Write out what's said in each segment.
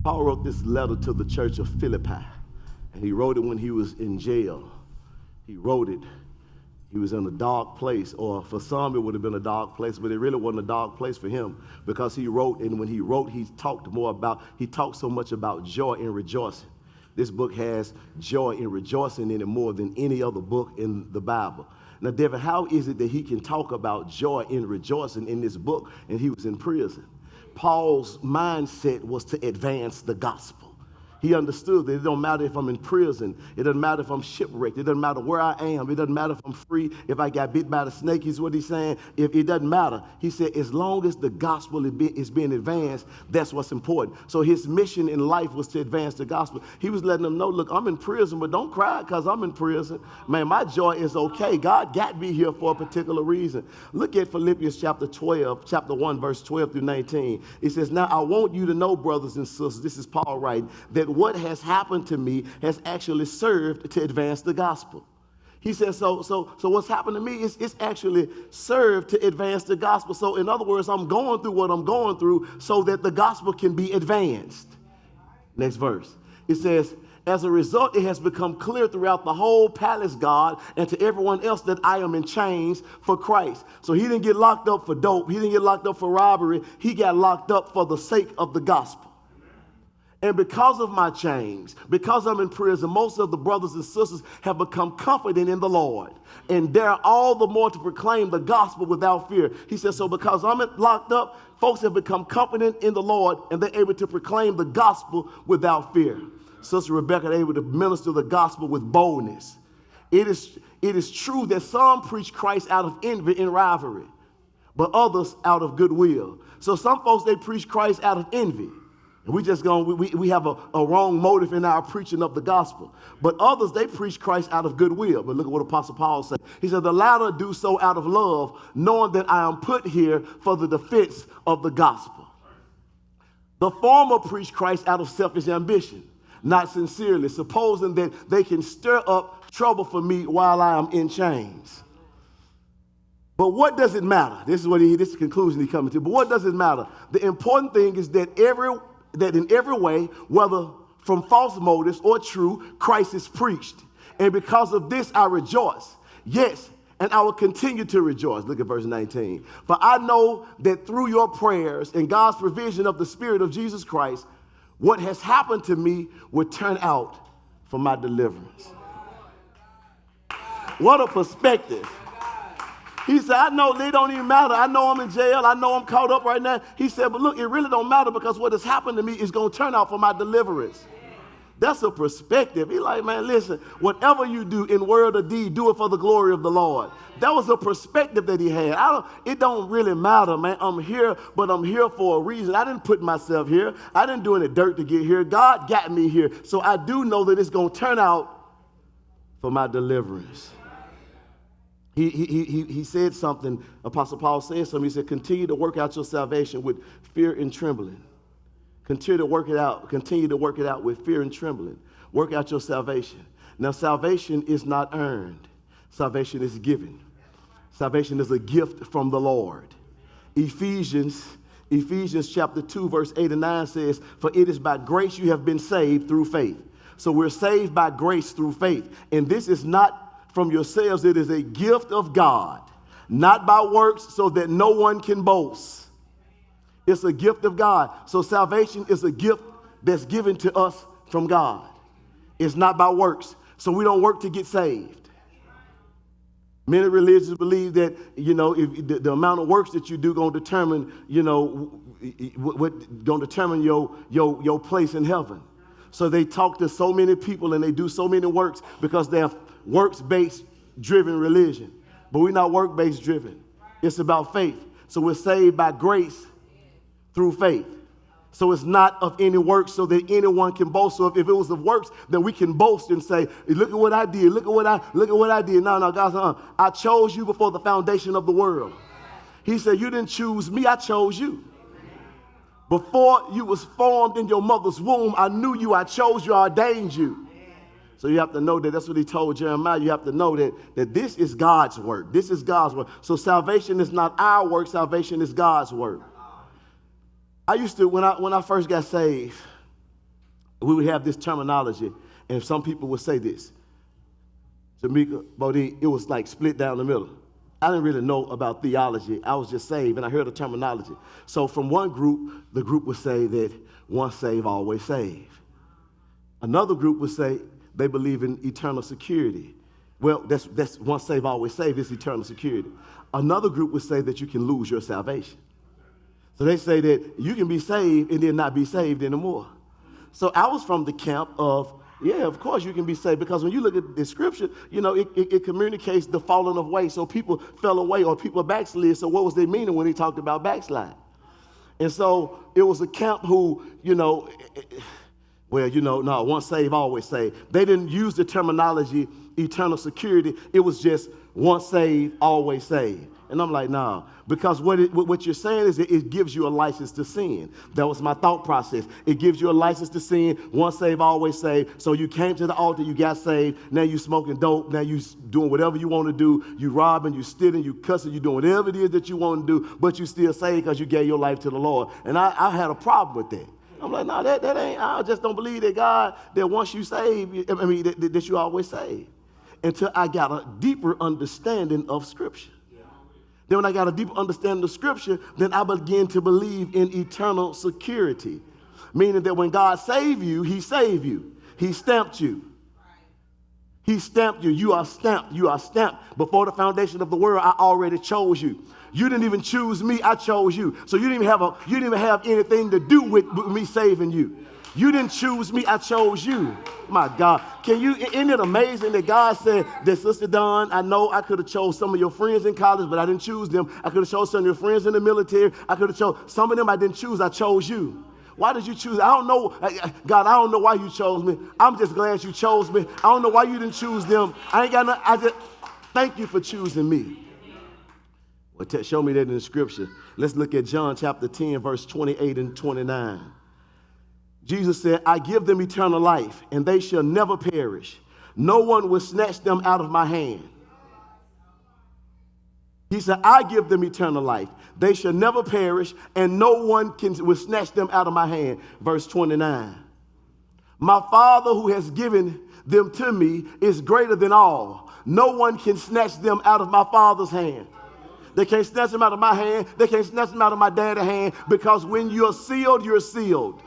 Paul wrote this letter to the church of Philippi, and he wrote it when he was in jail. He wrote it. He was in a dark place, or for some it would have been a dark place, but it really wasn't a dark place for him, because he wrote, and when he wrote, he talked so much about joy and rejoicing. This book has joy and rejoicing in it more than any other book in the Bible. Now, David, how is it that he can talk about joy and rejoicing in this book, and he was in prison? Paul's mindset was to advance the gospel. He understood that it don't matter if I'm in prison. It doesn't matter if I'm shipwrecked. It doesn't matter where I am. It doesn't matter if I'm free, if I got bit by the snake, is what he's saying. If it doesn't matter. He said, as long as the gospel is being advanced, that's what's important. So his mission in life was to advance the gospel. He was letting them know, look, I'm in prison, but don't cry because I'm in prison. Man, my joy is okay. God got me here for a particular reason. Look at Philippians chapter 1, verse 12 through 19. It says, now I want you to know, brothers and sisters, this is Paul writing, that what has happened to me has actually served to advance the gospel. He says, so what's happened to me is it's actually served to advance the gospel. So in other words, I'm going through what I'm going through so that the gospel can be advanced. Next verse. It says, as a result, it has become clear throughout the whole palace guard and to everyone else that I am in chains for Christ. So he didn't get locked up for dope. He didn't get locked up for robbery. He got locked up for the sake of the gospel. And because of my chains, because I'm in prison, most of the brothers and sisters have become confident in the Lord and dare all the more to proclaim the gospel without fear. He says, so because I'm locked up, folks have become confident in the Lord and they're able to proclaim the gospel without fear. Sister Rebecca, they're able to minister the gospel with boldness. It is true that some preach Christ out of envy and rivalry, but others out of goodwill. So some folks, they preach Christ out of envy. And we have a wrong motive in our preaching of the gospel. But others, they preach Christ out of goodwill. But look at what Apostle Paul said. He said, the latter do so out of love, knowing that I am put here for the defense of the gospel. The former preach Christ out of selfish ambition, not sincerely, supposing that they can stir up trouble for me while I am in chains. But what does it matter? This is the conclusion he's coming to. But what does it matter? The important thing is that in every way, whether from false motives or true, Christ is preached. And because of this, I rejoice. Yes, and I will continue to rejoice. Look at verse 19. For I know that through your prayers and God's provision of the Spirit of Jesus Christ, what has happened to me will turn out for my deliverance. What a perspective. He said, I know they don't even matter. I know I'm in jail. I know I'm caught up right now. He said, but look, it really don't matter because what has happened to me is going to turn out for my deliverance. That's a perspective. He's like, man, listen, whatever you do in word or deed, do it for the glory of the Lord. That was a perspective that he had. It don't really matter, man. I'm here, but I'm here for a reason. I didn't put myself here. I didn't do any dirt to get here. God got me here. So I do know that it's going to turn out for my deliverance. He said something, Apostle Paul said something. He said, continue to work out your salvation with fear and trembling. Continue to work it out. Continue to work it out with fear and trembling. Work out your salvation. Now, salvation is not earned. Salvation is given. Salvation is a gift from the Lord. Ephesians chapter 2, verse 8 and 9 says, for it is by grace you have been saved through faith. So we're saved by grace through faith. And this is not from yourselves, it is a gift of God, not by works, so that no one can boast. It's a gift of God. So salvation is a gift that's given to us from God. It's not by works. So we don't work to get saved. Many religions believe that, if the amount of works that you do going to determine, going to determine your place in heaven. So they talk to so many people and they do so many works because they have works-based driven religion. But we're not work-based driven. It's about faith. So we're saved by grace through faith. So it's not of any works so that anyone can boast. So if it was of works, then we can boast and say, look at what I did. Look at what I did. No, God said, I chose you before the foundation of the world. He said, you didn't choose me, I chose you. Before you was formed in your mother's womb, I knew you, I chose you, I ordained you. So you have to know that that's what he told Jeremiah. You have to know that this is God's work. This is God's work. So salvation is not our work. Salvation is God's work. I used to, when I first got saved, We would have this terminology, and some people would say this. Jamaica, Bodie, it was like split down the middle. I didn't really know about theology. I was just saved, and I heard the terminology. So from one group, the group would say that once saved, always saved. Another group would say they believe in eternal security. Well, that's once saved, always saved. It's eternal security. Another group would say that you can lose your salvation. So they say that you can be saved and then not be saved anymore. So I was from the camp of, yeah, of course you can be saved, because when you look at the scripture, you know, it communicates the falling away. So people fell away or people backslid. So what was they meaning when he talked about backslide? And so it was a camp who, you know, well, you know, no, once saved, always saved. They didn't use the terminology eternal security. It was just once saved, always saved. And I'm like, nah, because what you're saying is it gives you a license to sin. That was my thought process. It gives you a license to sin, once saved, always saved. So you came to the altar, you got saved, now you smoking dope, now you doing whatever you want to do, you robbing, you stealing, you cussing, you doing whatever it is that you want to do, but you still saved because you gave your life to the Lord. And I had a problem with that. I'm like, no, that ain't, I just don't believe that God, that once you saved, that you always saved. Until I got a deeper understanding of Scripture. Then when I got a deeper understanding of Scripture, then I began to believe in eternal security. Meaning that when God saved you, he saved you. He stamped you. He stamped you. You are stamped. You are stamped. Before the foundation of the world, I already chose you. You didn't even choose me. I chose you. So you didn't even have anything to do with me saving you. You didn't choose me. I chose you. My God. Isn't it amazing that God said that, Sister Dawn, I know I could have chose some of your friends in college, but I didn't choose them. I could have chose some of your friends in the military. I could have chose some of them I didn't choose. I chose you. Why did you choose? I don't know. God, I don't know why you chose me. I'm just glad you chose me. I don't know why you didn't choose them. I ain't got nothing. I just thank you for choosing me. Well, show me that in the scripture. Let's look at John chapter 10, verse 28 and 29. Jesus said, I give them eternal life, and they shall never perish. No one will snatch them out of my hand. He said, I give them eternal life. They shall never perish, and no one will snatch them out of my hand. Verse 29. My Father who has given them to me is greater than all. No one can snatch them out of my Father's hand. They can't snatch them out of my hand. They can't snatch them out of my dad's hand, because when you're sealed, you're sealed.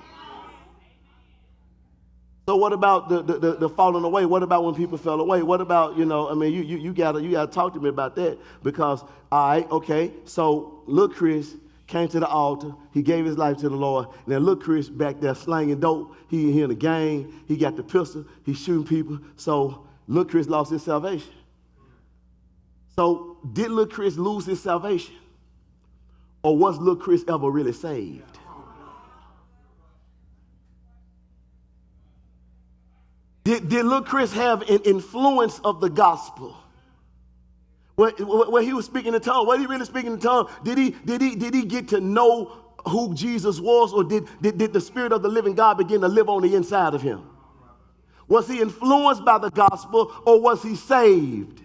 So what about the falling away? What about when people fell away? What about, you gotta talk to me about that, because, all right, okay, so little Chris came to the altar. He gave his life to the Lord. And then little Chris back there slanging dope. He in the gang. He got the pistol. He's shooting people. So little Chris lost his salvation. So did little Chris lose his salvation? Or was little Chris ever really saved? Did little Chris have an influence of the gospel? Where he was speaking in tongues, was he really speaking in tongues? Did he get to know who Jesus was, or did the Spirit of the living God begin to live on the inside of him? Was he influenced by the gospel, or was he saved?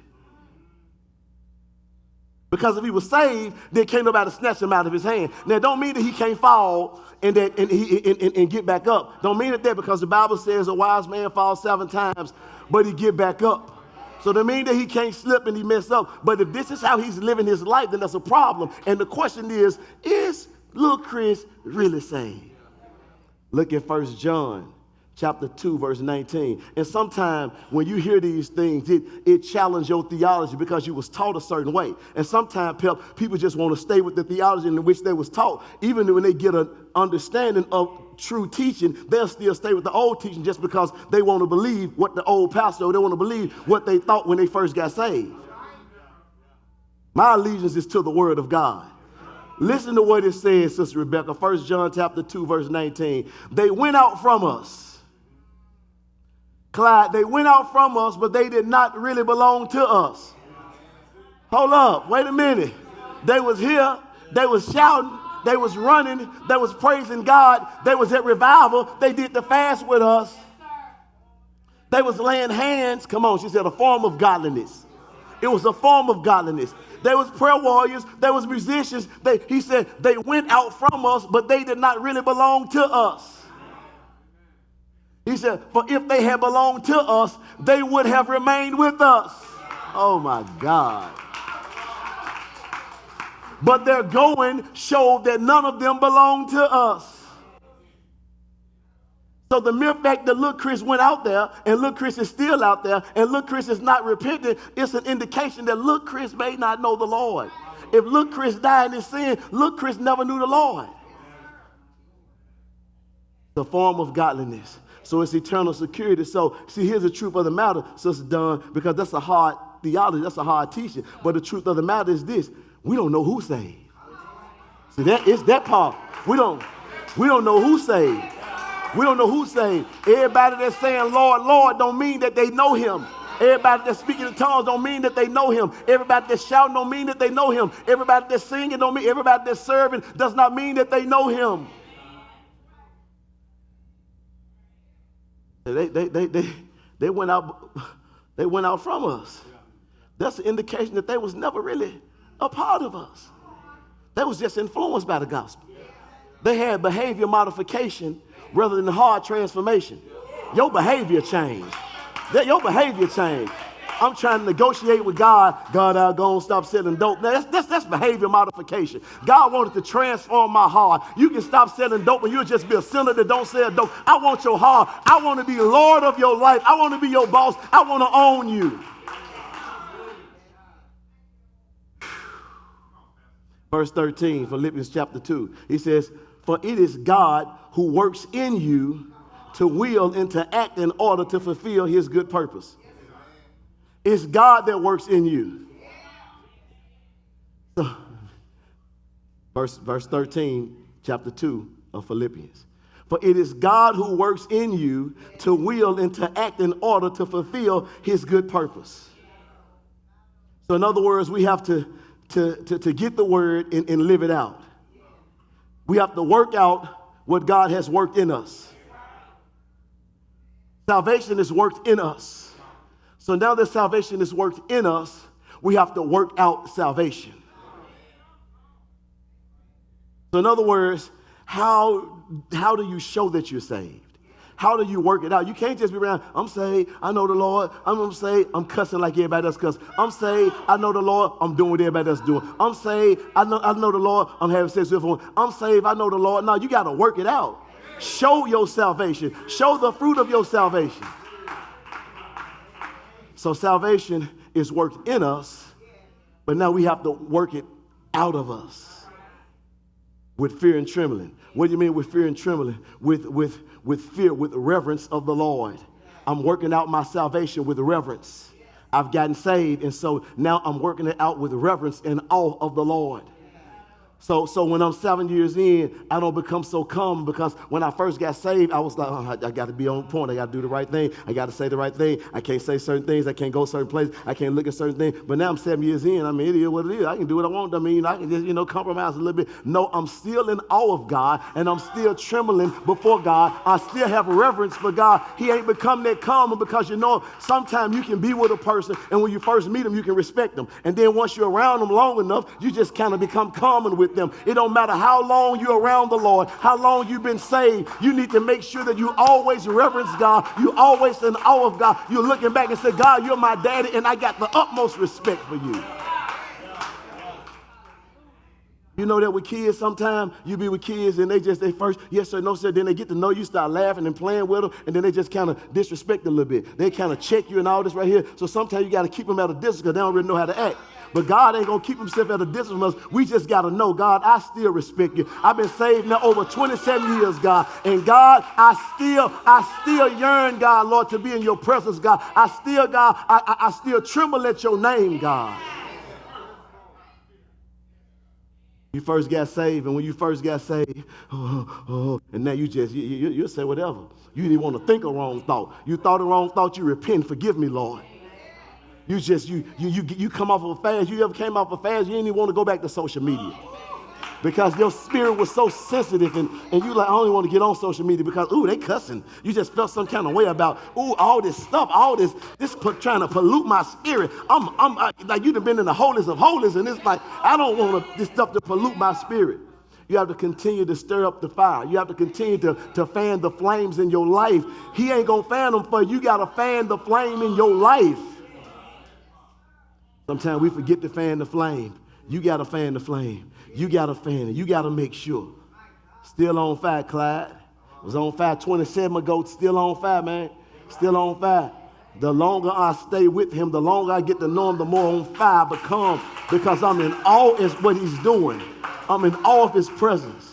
Because if he was saved, then can't nobody snatch him out of his hand. Now, don't mean that he can't fall and get back up. Don't mean that, because the Bible says a wise man falls 7 times, but he get back up. So that means that he can't slip and he mess up. But if this is how he's living his life, then that's a problem. And the question is little Chris really saved? Look at 1 John chapter 2, verse 19. And sometimes when you hear these things, it challenges your theology, because you was taught a certain way. And sometimes people just want to stay with the theology in which they was taught. Even when they get an understanding of true teaching, they'll still stay with the old teaching, just because they want to believe what the old pastor, or they want to believe what they thought when they first got saved. My allegiance is to the word of God. Listen to what it says, Sister Rebecca. 1 John chapter 2, verse 19. They went out from us. Clyde, they went out from us, but they did not really belong to us. Hold up, wait a minute. They was here, they was shouting, they was running, they was praising God, they was at revival, they did the fast with us. They was laying hands, come on, she said, a form of godliness. It was a form of godliness. They was prayer warriors, they was musicians. He said they went out from us, but they did not really belong to us. He said, for if they had belonged to us, they would have remained with us. Oh my God. But their going showed that none of them belonged to us. So the mere fact that little Chris went out there and little Chris is still out there and little Chris is not repentant, it's an indication that little Chris may not know the Lord. If little Chris died in his sin, little Chris never knew the Lord. The form of godliness. So it's eternal security. So see, here's the truth of the matter, Sister Dunn, because that's a hard theology, that's a hard teaching. But the truth of the matter is this: we don't know who's saved. See, it's that part. We don't know who's saved. We don't know who's saved. Everybody that's saying, Lord, Lord, don't mean that they know him. Everybody that's speaking in tongues don't mean that they know him. Everybody that's shouting don't mean that they know him. Everybody that's singing don't mean, everybody that's serving does not mean that they know him. They went out from us. That's an indication that they was never really a part of us. They was just influenced by the gospel. They had behavior modification rather than hard transformation. Your behavior changed. Your behavior changed. I'm trying to negotiate with God. God, I'll go and stop selling dope. Now, that's behavior modification. God wanted to transform my heart. You can stop selling dope and you'll just be a sinner that don't sell dope. I want your heart. I want to be Lord of your life. I want to be your boss. I want to own you. Verse 13, Philippians chapter 2. He says, for it is God who works in you to will and to act in order to fulfill his good purpose. It's God that works in you. So, verse 13, chapter 2 of Philippians. For it is God who works in you to will and to act in order to fulfill his good purpose. So in other words, we have to get the word and live it out. We have to work out what God has worked in us. Salvation is worked in us. So now that salvation is worked in us, we have to work out salvation. So in other words, how do you show that you're saved? How do you work it out? You can't just be around, I'm saved, I know the Lord, I'm saved, I'm cussing like everybody else cuss. I'm saved, I know the Lord, I'm doing what everybody else doing. I'm saved, I know the Lord, I'm having sex with everyone. I'm saved, I know the Lord. No, you got to work it out. Show your salvation. Show the fruit of your salvation. So salvation is worked in us, but now we have to work it out of us with fear and trembling. What do you mean with fear and trembling? With fear, with reverence of the Lord. I'm working out my salvation with reverence. I've gotten saved, and so now I'm working it out with reverence and awe of the Lord. So when I'm 7 years in, I don't become so calm, because when I first got saved, I was like, I got to be on point. I got to do the right thing. I got to say the right thing. I can't say certain things. I can't go certain places. I can't look at certain things. But now I'm 7 years in. I mean, it is what it is. I can do what I want. I mean, I can just, compromise a little bit. No, I'm still in awe of God, and I'm still trembling before God. I still have reverence for God. He ain't become that common, because, sometimes you can be with a person, and when you first meet them, you can respect them. And then once you're around them long enough, you just kind of become common with them. It don't matter how long you're around the Lord, how long you've been saved. You need to make sure that you always reverence God. You always in awe of God. You're looking back and say, God, you're my daddy, and I got the utmost respect for you. You know that with kids, sometimes you be with kids and they first, yes sir, no sir, then they get to know you, start laughing and playing with them, and then they just kind of disrespect a little bit. They kind of check you and all this right here. So sometimes you got to keep them at a distance because they don't really know how to act. But God ain't going to keep himself at a distance from us. We just got to know, God, I still respect you. I've been saved now over 27 years, God. And God, I still yearn, God, Lord, to be in your presence, God. I still tremble at your name, God. You first got saved, and when you first got saved, and now you'll say whatever. You didn't want to think a wrong thought. You thought a wrong thought, you repent, forgive me, Lord. You come off of a fast. You ever came off a fast, you didn't even want to go back to social media, because your spirit was so sensitive, and you like, I don't even want to get on social media because, they cussing. You just felt some kind of way about, all this stuff, trying to pollute my spirit. I'm like, you've been in the holiest of holies, and it's like, I don't want this stuff to pollute my spirit. You have to continue to stir up the fire. You have to continue to fan the flames in your life. He ain't going to fan them for you. You got to fan the flame in your life. Sometimes we forget to fan the flame. You got to fan the flame. You got to fan it. You got to make sure. Still on fire, Clyde. Was on fire 27 ago. Still on fire, man. Still on fire. The longer I stay with him, the longer I get to know him, the more on fire I become, because I'm in awe of what he's doing. I'm in awe of his presence.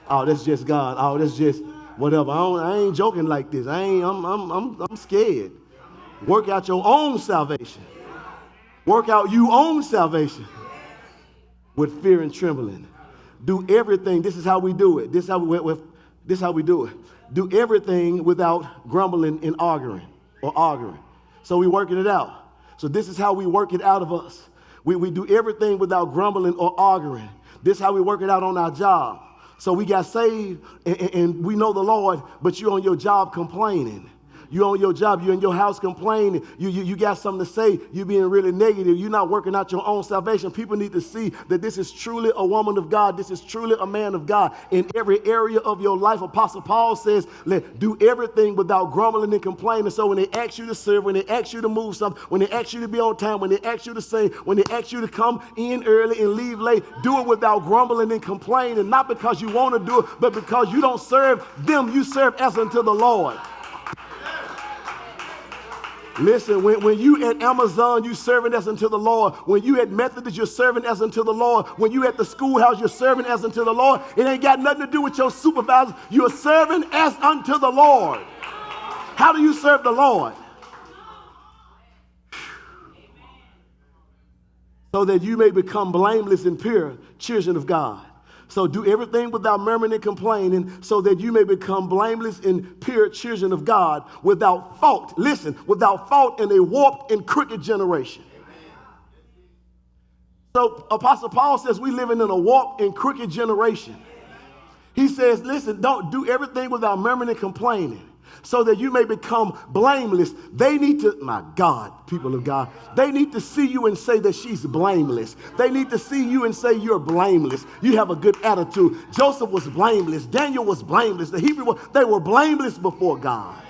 Oh, that's just God. Oh, that's just whatever. I ain't joking like this. I'm scared. Work out your own salvation. Work out your own salvation with fear and trembling. Do everything. This is how we do it. This is how we do it. Do everything without grumbling and arguing. So we working it out. So this is how we work it out of us. We do everything without grumbling or arguing. This is how we work it out on our job. So we got saved and we know the Lord, but you're on your job complaining. You're on your job, you're in your house complaining. You got something to say, you're being really negative. You're not working out your own salvation. People need to see that this is truly a woman of God. This is truly a man of God. In every area of your life, Apostle Paul says, do everything without grumbling and complaining. So when they ask you to serve, when they ask you to move something, when they ask you to be on time, when they ask you to sing, when they ask you to come in early and leave late, do it without grumbling and complaining. Not because you want to do it, but because you don't serve them. You serve as unto the Lord. Listen, when you at Amazon, you serving as unto the Lord. When you at Methodist, you're serving as unto the Lord. When you at the schoolhouse, you're serving as unto the Lord. It ain't got nothing to do with your supervisor. You're serving as unto the Lord. How do you serve the Lord? So that you may become blameless and pure children of God. So do everything without murmuring and complaining, so that you may become blameless and pure children of God, without fault. Listen, without fault in a warped and crooked generation. So Apostle Paul says we living in a warped and crooked generation. He says, listen, don't do everything without murmuring and complaining, so that you may become blameless. They need to, my God, people of God, they need to see you and say that she's blameless. They need to see you and say you're blameless. You have a good attitude. Joseph was blameless. Daniel was blameless. The Hebrew, they were blameless before God,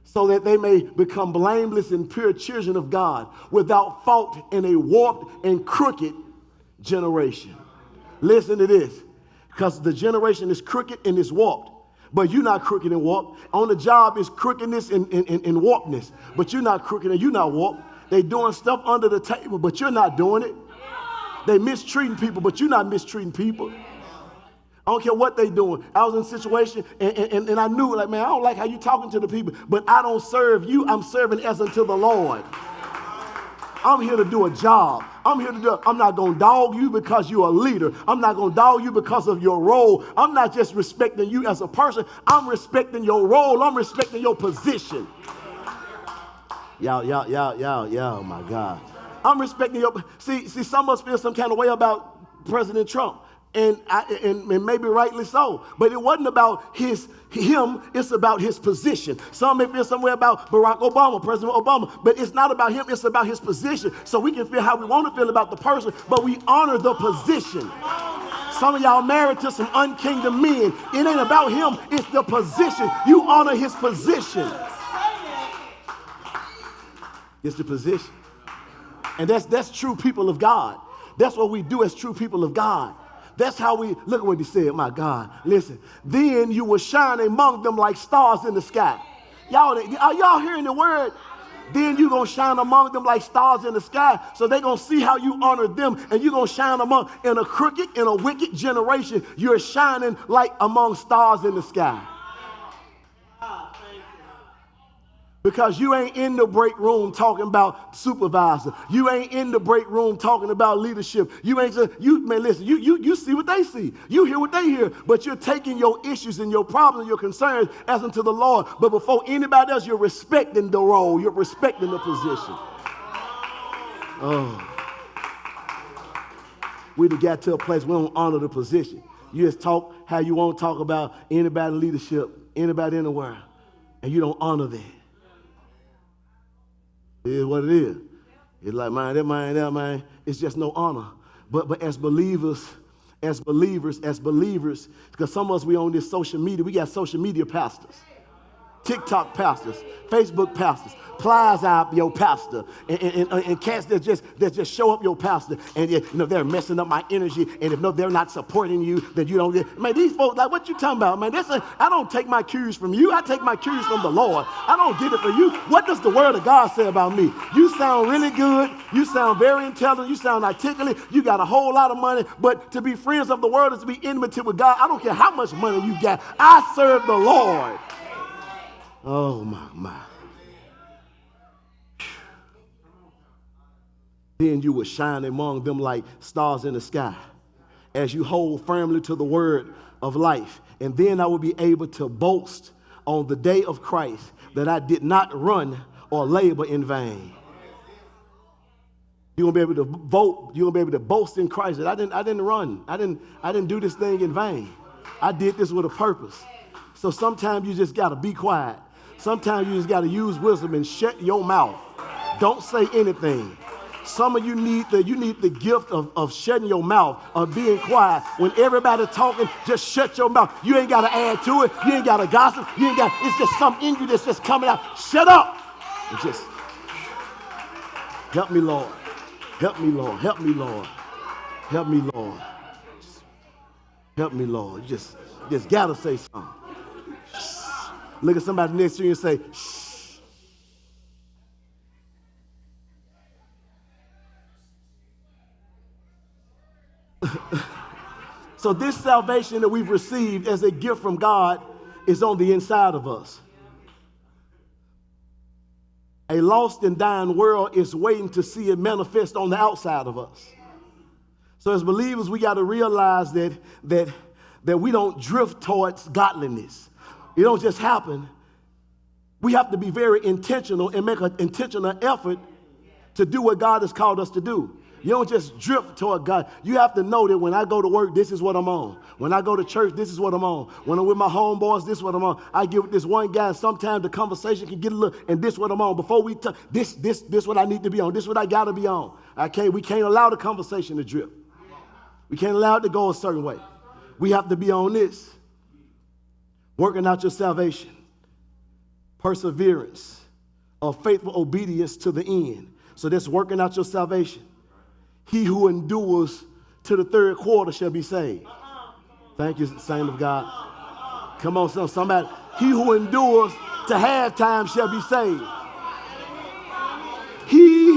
so that they may become blameless and pure children of God, without fault in a warped and crooked generation. Listen to this, because the generation is crooked and is warped. But you're not crooked and warped. On the job is crookedness and warpedness. But you're not crooked and you're not warped. They doing stuff under the table, but you're not doing it. They mistreating people, but you're not mistreating people. I don't care what they doing. I was in a situation and I knew, like, man, I don't like how you talking to the people, but I don't serve you. I'm serving as unto the Lord. I'm here to do a job. I'm not going to dog you because you're a leader. I'm not going to dog you because of your role. I'm not just respecting you as a person. I'm respecting your role. I'm respecting your position. Y'all, my God. I'm respecting your, see, some of us feel some kind of way about President Trump. And maybe rightly so. But it wasn't about him, it's about his position. Some may feel some way about Barack Obama, President Obama, but it's not about him, it's about his position. So we can feel how we want to feel about the person, but we honor the position. Some of y'all married to some unkingdom men. It ain't about him, it's the position. You honor his position. It's the position. And that's true people of God. That's what we do as true people of God. That's how we, look at what he said, my God. Listen, then you will shine among them like stars in the sky. Y'all, are y'all hearing the word? Then you're going to shine among them like stars in the sky. So they're going to see how you honor them, and you're going to shine among, in a crooked, in a wicked generation, you're shining like among stars in the sky. Because you ain't in the break room talking about supervisor. You ain't in the break room talking about leadership. You see what they see. You hear what they hear. But you're taking your issues and your problems and your concerns as unto the Lord. But before anybody else, you're respecting the role. You're respecting the position. Oh. We done got to a place we don't honor the position. You just talk how you want to talk about anybody in leadership, anybody in the world. And you don't honor that. It is what it is. It's like, man, that man, it's just no honor. But as believers, as believers, because some of us, we own this social media. We got social media pastors, TikTok pastors, Facebook pastors, plies out your pastor, and cats that just show up your pastor, and they're messing up my energy, and if they're not supporting you, then you don't get. Man, these folks, like, what you talking about, man? I don't take my cues from you. I take my cues from the Lord. I don't get it from you. What does the Word of God say about me? You sound really good. You sound very intelligent. You sound articulate. You got a whole lot of money, but to be friends of the world is to be intimate with God. I don't care how much money you got. I serve the Lord. Oh, my. Then you will shine among them like stars in the sky as you hold firmly to the word of life. And then I will be able to boast on the day of Christ that I did not run or labor in vain. You're gonna be able to vote. You're gonna be able to boast in Christ that I didn't run. I didn't do this thing in vain. I did this with a purpose. So sometimes you just gotta be quiet. Sometimes you just gotta use wisdom and shut your mouth. Don't say anything. Some of you need the gift of shutting your mouth, of being quiet. When everybody talking, just shut your mouth. You ain't got to add to it. You ain't got to gossip. It's just something in you that's just coming out. Shut up. And just help me, Lord. Help me, Lord. Help me, Lord. Help me, Lord. Help me, Lord. You just got to say something. Look at somebody next to you and say, shh. So this salvation that we've received as a gift from God is on the inside of us. A lost and dying world is waiting to see it manifest on the outside of us. So as believers, we got to realize that we don't drift towards godliness. It don't just happen. We have to be very intentional and make an intentional effort to do what God has called us to do. You don't just drift toward God. You have to know that when I go to work, this is what I'm on. When I go to church, this is what I'm on. When I'm with my homeboys, this is what I'm on. I get with this one guy, and sometimes the conversation can get a little, and this is what I'm on. Before we talk, this what I need to be on. This is what I got to be on. We can't allow the conversation to drift. We can't allow it to go a certain way. We have to be on this. Working out your salvation. Perseverance. Of faithful obedience to the end. So that's working out your salvation. He who endures to the third quarter shall be saved. Thank you, saint of God. Come on, somebody. He who endures to halftime shall be saved. He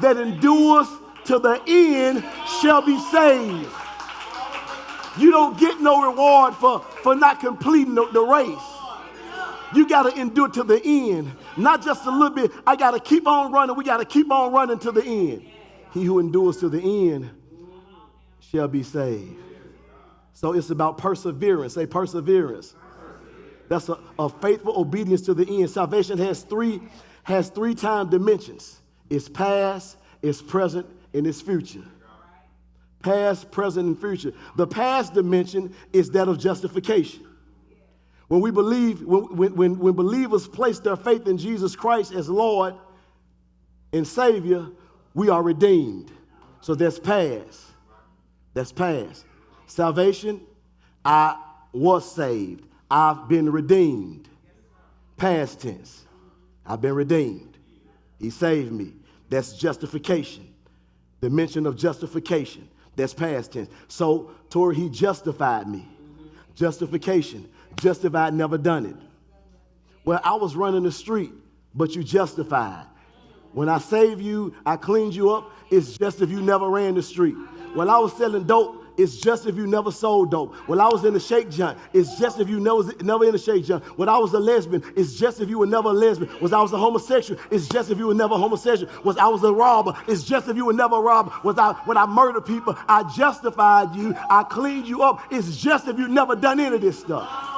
that endures to the end shall be saved. You don't get no reward for not completing the race. You got to endure to the end. Not just a little bit. I got to keep on running. We got to keep on running to the end. He who endures to the end shall be saved. So it's about perseverance. Say perseverance. That's a faithful obedience to the end. Salvation has three time dimensions. It's past, it's present, and it's future. Past, present, and future. The past dimension is that of justification. When we believe, when believers place their faith in Jesus Christ as Lord and Savior, we are redeemed. So that's past. That's past. Salvation, I was saved. I've been redeemed. Past tense. I've been redeemed. He saved me. That's justification. Dimension of justification. That's past tense. So, Tori, he justified me. Justification. Justified, never done it. Well, I was running the street, but you justified. When I saved you, I cleaned you up. It's just if you never ran the street. When I was selling dope, it's just if you never sold dope. When I was in the shake joint, it's just if you never in the shake joint. When I was a lesbian, it's just if you were never a lesbian. When I was a homosexual, it's just if you were never homosexual. When I was a robber, it's just if you were never a robber. When I murdered people, I justified you. I cleaned you up. It's just if you never done any of this stuff.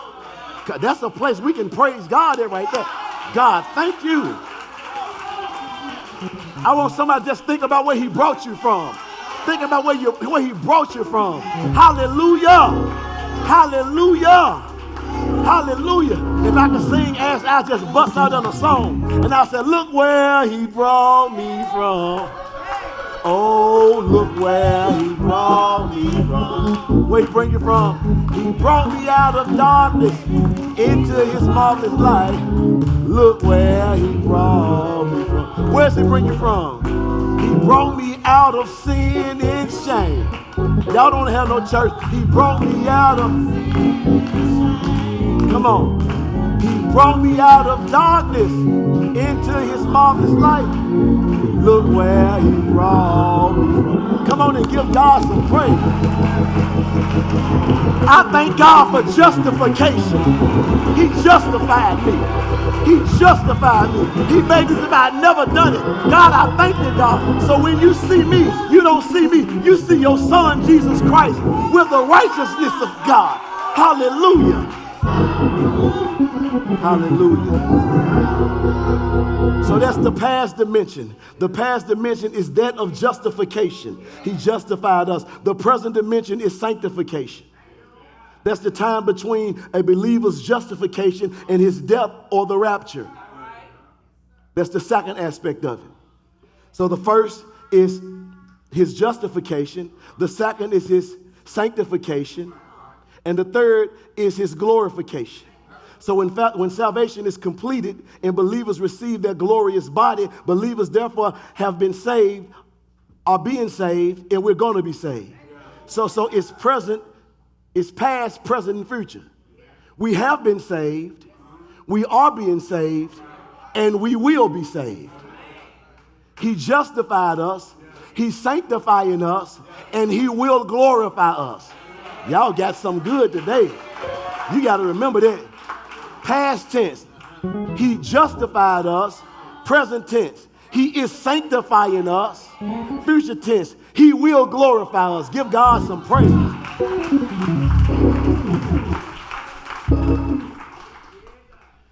That's a place we can praise God at right there. God, thank you. I want somebody to just think about where he brought you from. Think about where he brought you from. Hallelujah. Hallelujah. Hallelujah. If I could sing, I just bust out in a song. And I said, look where he brought me from. Oh, look where he brought me from. Where he bring you from? He brought me out of darkness into his marvelous light. Look where he brought me from. Where's he bring you from? He brought me out of sin and shame. Y'all don't have no church. He brought me out of, come on. He brought me out of darkness into his marvelous light. Look where he brought me from. Come on and give God some praise. I thank God for justification. He justified me. He justified me. He made it if I had never done it. God, I thank you, God. So when you see me, you don't see me. You see your son, Jesus Christ, with the righteousness of God. Hallelujah. Hallelujah. So that's the past dimension. The past dimension is that of justification. He justified us. The present dimension is sanctification. That's the time between a believer's justification and his death or the rapture. That's the second aspect of it. So the first is his justification. The second is his sanctification. And the third is his glorification. So in fact, when salvation is completed and believers receive their glorious body, believers therefore have been saved, are being saved, and we're going to be saved. So it's present, it's past, present, and future. We have been saved, we are being saved, and we will be saved. He justified us, he's sanctifying us, and he will glorify us. Y'all got some good today. You got to remember that. Past tense, he justified us. Present tense, he is sanctifying us. Future tense, he will glorify us. Give God some praise.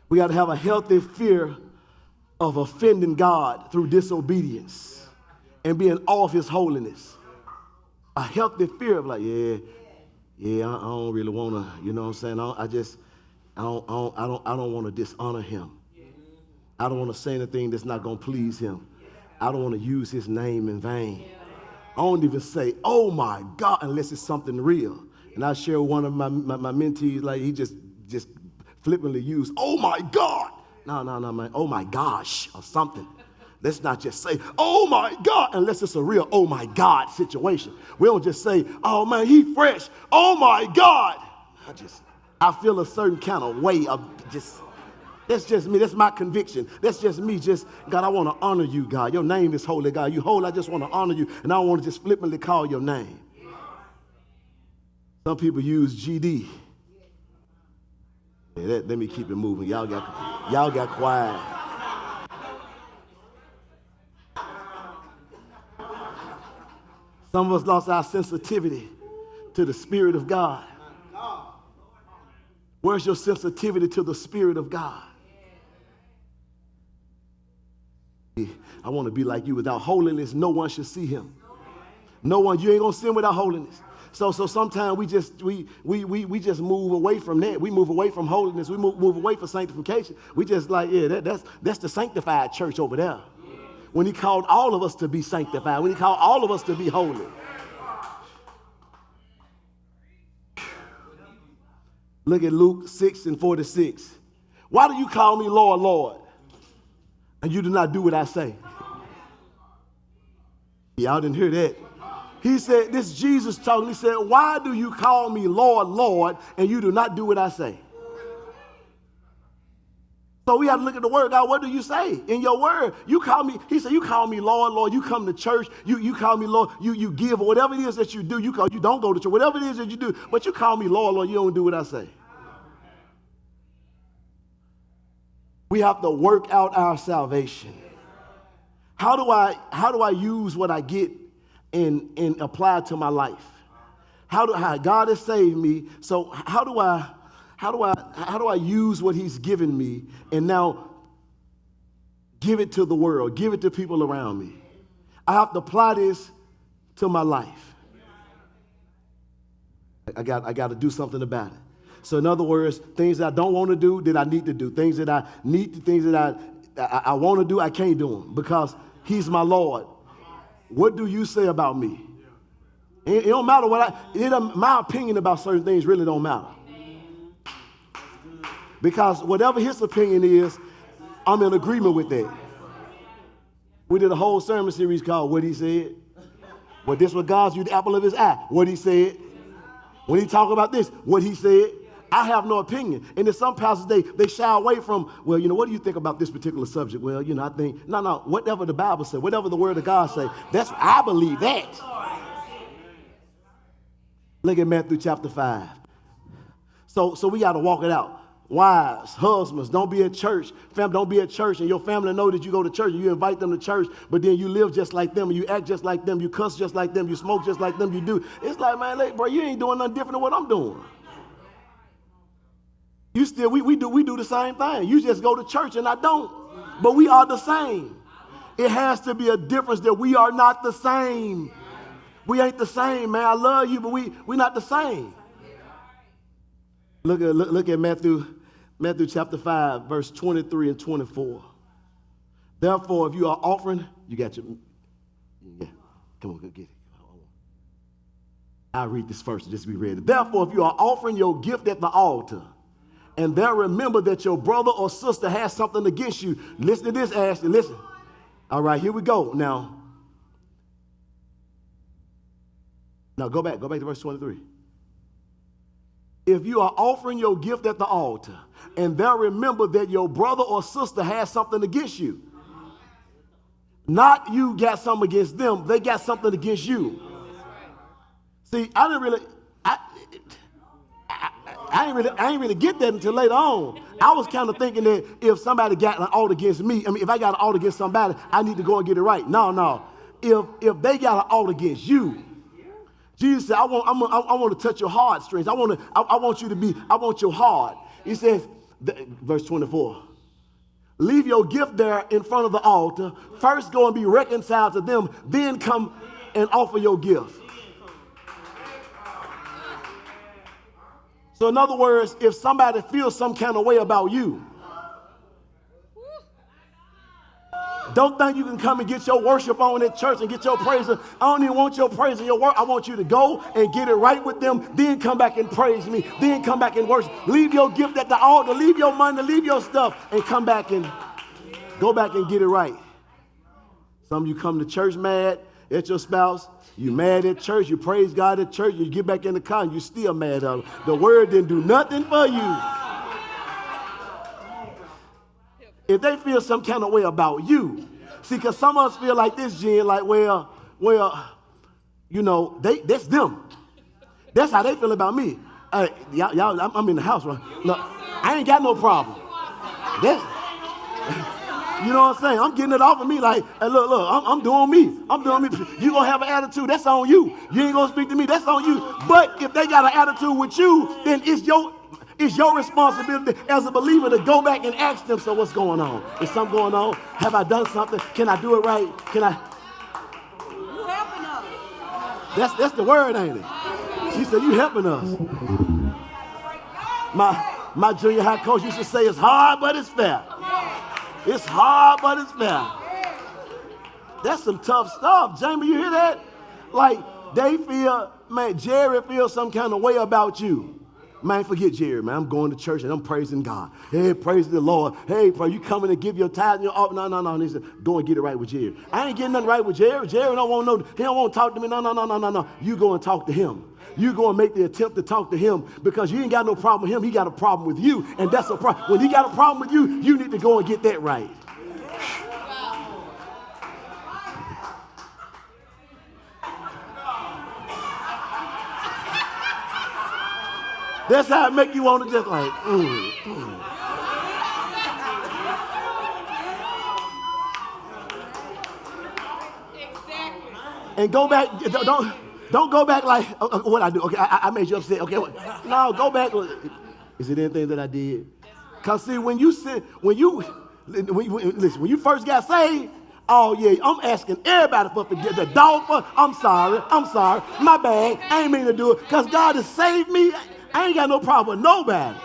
We got to have a healthy fear of offending God through disobedience and being off his holiness. A healthy fear of like, I don't really want to, you know what I'm saying? I don't want to dishonor him. I don't want to say anything that's not going to please him. I don't want to use his name in vain. I don't even say, oh my God, unless it's something real. And I share with one of my mentees, like he just flippantly used, oh my God. No, man, oh my gosh, or something. Let's not just say, oh my God, unless it's a real oh my God situation. We don't just say, oh man, he fresh, oh my God. I feel a certain kind of way of that's just me. That's my conviction. That's just me. God, I want to honor you, God. Your name is holy, God. You holy. I just want to honor you. And I don't want to just flippantly call your name. Some people use GD. Yeah, let me keep it moving. Y'all got quiet. Some of us lost our sensitivity to the Spirit of God. Where's your sensitivity to the Spirit of God? I want to be like you. Without holiness, no one should see him. No one, you ain't gonna sin without holiness. So sometimes we just move away from that. We move away from holiness. We move away from sanctification. We just like, that's the sanctified church over there. When he called all of us to be sanctified, when he called all of us to be holy. Look at Luke 6:46. Why do you call me Lord, Lord, and you do not do what I say? Y'all didn't hear that. He said, this Jesus talking, he said, why do you call me Lord, Lord, and you do not do what I say? So we have to look at the word. God, what do you say in your word? You call me, he said, you call me Lord, Lord. You come to church, you call me Lord, you give, or whatever it is that you do, you don't go to church, whatever it is that you do, but you call me Lord, Lord, you don't do what I say. We have to work out our salvation. How do I use what I get and apply it to my life? How God has saved me, so how do I use what he's given me and now give it to the world, give it to people around me? I have to apply this to my life. I got to do something about it. So in other words, things that I don't want to do, that I need to do. Things that I need to, things that I want to do, I can't do them because he's my Lord. What do you say about me? It don't matter my opinion about certain things really don't matter. Because whatever his opinion is, I'm in agreement with that. We did a whole sermon series called What He Said. Well, disregards you the apple of his eye. What he said. When he talk about this, what he said. I have no opinion. And then some pastors, they shy away from, well, what do you think about this particular subject? Well, I think, no, whatever the Bible said, whatever the word of God say, I believe that. Look at Matthew chapter 5. So we got to walk it out. Wives, husbands, don't be at church. Family, don't be at church, and your family know that you go to church, and you invite them to church, but then you live just like them, and you act just like them, you cuss just like them, you smoke just like them, you do. It's like, man, bro, you ain't doing nothing different than what I'm doing. You still, we do the same thing. You just go to church, and I don't. But we are the same. It has to be a difference that we are not the same. We ain't the same, man. I love you, but we not the same. Look at Matthew chapter 5, verse 23 and 24. Therefore, if you are offering, you got your, yeah, come on, go get it. I'll read this first, just be ready. Therefore, if you are offering your gift at the altar, and there remember that your brother or sister has something against you, listen to this, Ashley, listen. All right, here we go. Now go back to verse 23. If you are offering your gift at the altar, and there remember that your brother or sister has something against you, not you got something against them, they got something against you. See, I ain't really get that until later on. I was kind of thinking that if somebody got an ought against me, if I got an ought against somebody, I need to go and get it right. No. If they got an ought against you, Jesus said, I want to touch your heartstrings. I want your heart. He says, verse 24, leave your gift there in front of the altar. First go and be reconciled to them, then come and offer your gift. So in other words, if somebody feels some kind of way about you, don't think you can come and get your worship on at church and get your praise. I don't even want your praise and your work. I want you to go and get it right with them, then come back and praise me, then come back and worship. Leave your gift at the altar, leave your money, leave your stuff, and come back and go back and get it right. Some of you come to church mad at your spouse. You mad at church, you praise God at church, you get back in the car and you still mad at them. The word didn't do nothing for you. If they feel some kind of way about you, see, because some of us feel like this, Jen, like, well, that's them. That's how they feel about me. Y'all, I'm in the house, right? No, I ain't got no problem. You know what I'm saying? I'm getting it off of me like, hey, look, I'm doing me. I'm doing me. You going to have an attitude, that's on you. You ain't going to speak to me, that's on you. But if they got an attitude with you, then it's your responsibility as a believer to go back and ask them, so what's going on? Is something going on? Have I done something? Can I do it right? You helping us. That's the word, ain't it? She said, you helping us. My junior high coach used to say, it's hard, but it's fair. It's hard, but it's fair. That's some tough stuff. Jamie, you hear that? Like, they feel, man, Jerry feels some kind of way about you. Man, forget Jerry, man. I'm going to church and I'm praising God. Hey, praise the Lord. Hey, bro, you coming to give your tithe and your offering? No. And he said, go and get it right with Jerry. I ain't getting nothing right with Jerry. Jerry don't want he don't want to talk to me. No. You go and talk to him. You go and make the attempt to talk to him because you ain't got no problem with him. He got a problem with you, and that's a problem. When he got a problem with you, you need to go and get that right. That's how it make you want to just like, And go back, don't go back like, what I do? Okay, I made you upset. Okay, no, go back. Is it anything that I did? Because see, when you first got saved, oh yeah, I'm asking everybody for forgiveness. The dog for, I'm sorry, my bad. I ain't mean to do it. Because God has saved me. I ain't got no problem with nobody.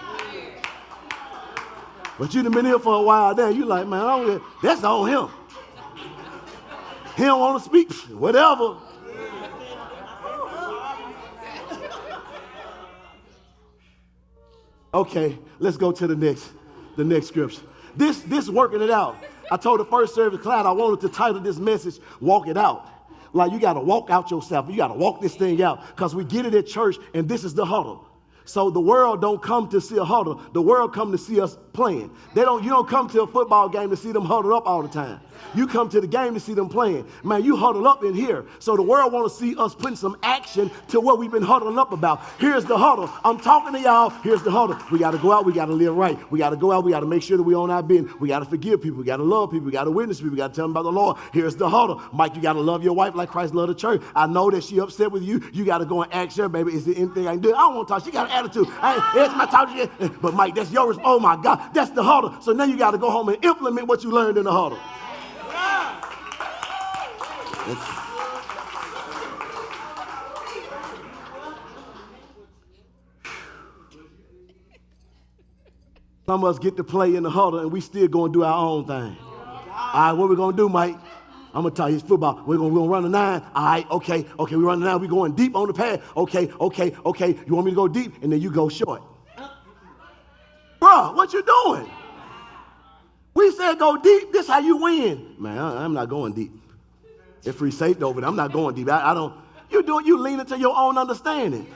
But you done been here for a while now. You like, man, that's on him. He don't want to speak. Whatever. Okay, let's go to the next scripture. This working it out. I told the first service client I wanted to title this message, Walk It Out. Like you got to walk out yourself. You got to walk this thing out because we get it at church and this is the huddle. So the world don't come to see a huddle. The world come to see us playing. You don't come to a football game to see them huddled up all the time. You come to the game to see them playing. Man, you huddle up in here. So the world want to see us putting some action to what we've been huddling up about. Here's the huddle. I'm talking to y'all. Here's the huddle. We got to go out. We got to live right. We got to go out. We got to make sure that we own our business. We got to forgive people. We got to love people. We got to witness people. We got to tell them about the Lord. Here's the huddle. Mike, you got to love your wife like Christ loved the church. I know that she upset with you. You got to go and ask her, baby, is there anything I can do? I don't want to talk. She got an attitude. It's my talk to you. But Mike, that's your response. Oh my God, that's the huddle. So now you got to go home and implement what you learned in the huddle. Some of us get to play in the huddle and we still going to do our own thing. All right, what we going to do, Mike? I'm going to tell you, it's football. We're going to run a 9. All right, okay, we run a 9. We're going deep on the pad. Okay. You want me to go deep? And then you go short. Bruh, what you doing? We said go deep. This how you win. Man, I'm not going deep. It's free safety over there. I'm not going deep. You lean into your own understanding.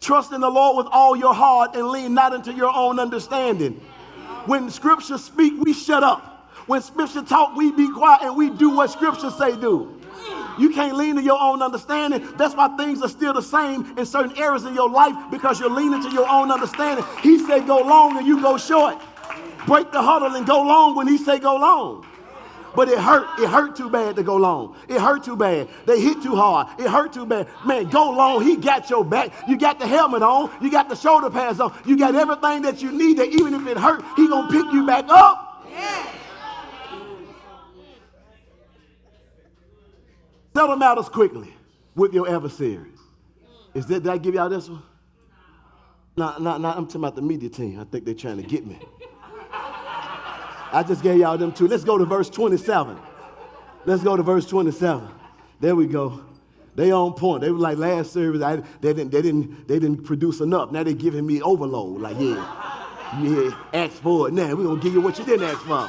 Trust in the Lord with all your heart and lean not into your own understanding. When scripture speak, we shut up. When scripture talk, we be quiet and we do what scripture say do. You can't lean to your own understanding. That's why things are still the same in certain areas in your life because you're leaning to your own understanding. He said go long and you go short. Break the huddle and go long when he say go long. But it hurt too bad to go long. It hurt too bad. They hit too hard. It hurt too bad. Man, go long. He got your back. You got the helmet on. You got the shoulder pads on. You got everything that you need that even if it hurt, he gonna pick you back up. Yeah. Settle matters quickly with your adversary. Did I give y'all this one? No, I'm talking about the media team. I think they're trying to get me. I just gave y'all them two. Let's go to verse 27. There we go. They on point. They were like last service. They didn't produce enough. Now they giving me overload. Like yeah, ask for it. Now we're gonna give you what you didn't ask for.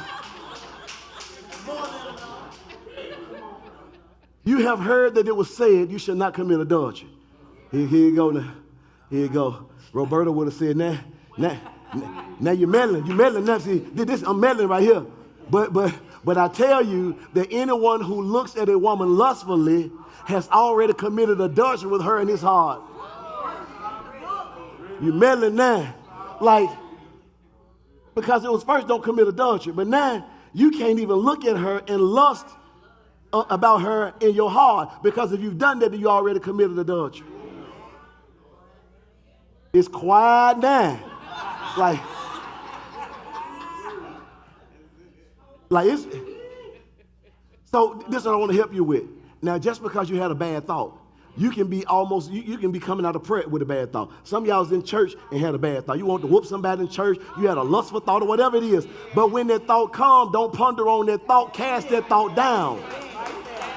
You have heard that it was said you should not commit adultery. Here you go now. Here you go. Roberta would have said now you're meddling. You're meddling now. See, I'm meddling right here. But I tell you that anyone who looks at a woman lustfully has already committed adultery with her in his heart. You're meddling now. Like, because it was first don't commit adultery. But now you can't even look at her and lust about her in your heart. Because if you've done that, then you already committed adultery. It's quiet now. Like it's, so this is what I want to help you with. Now, just because you had a bad thought, you can be you can be coming out of prayer with a bad thought. Some of y'all was in church and had a bad thought. You want to whoop somebody in church, you had a lustful thought or whatever it is. But when that thought comes, don't ponder on that thought, cast that thought down.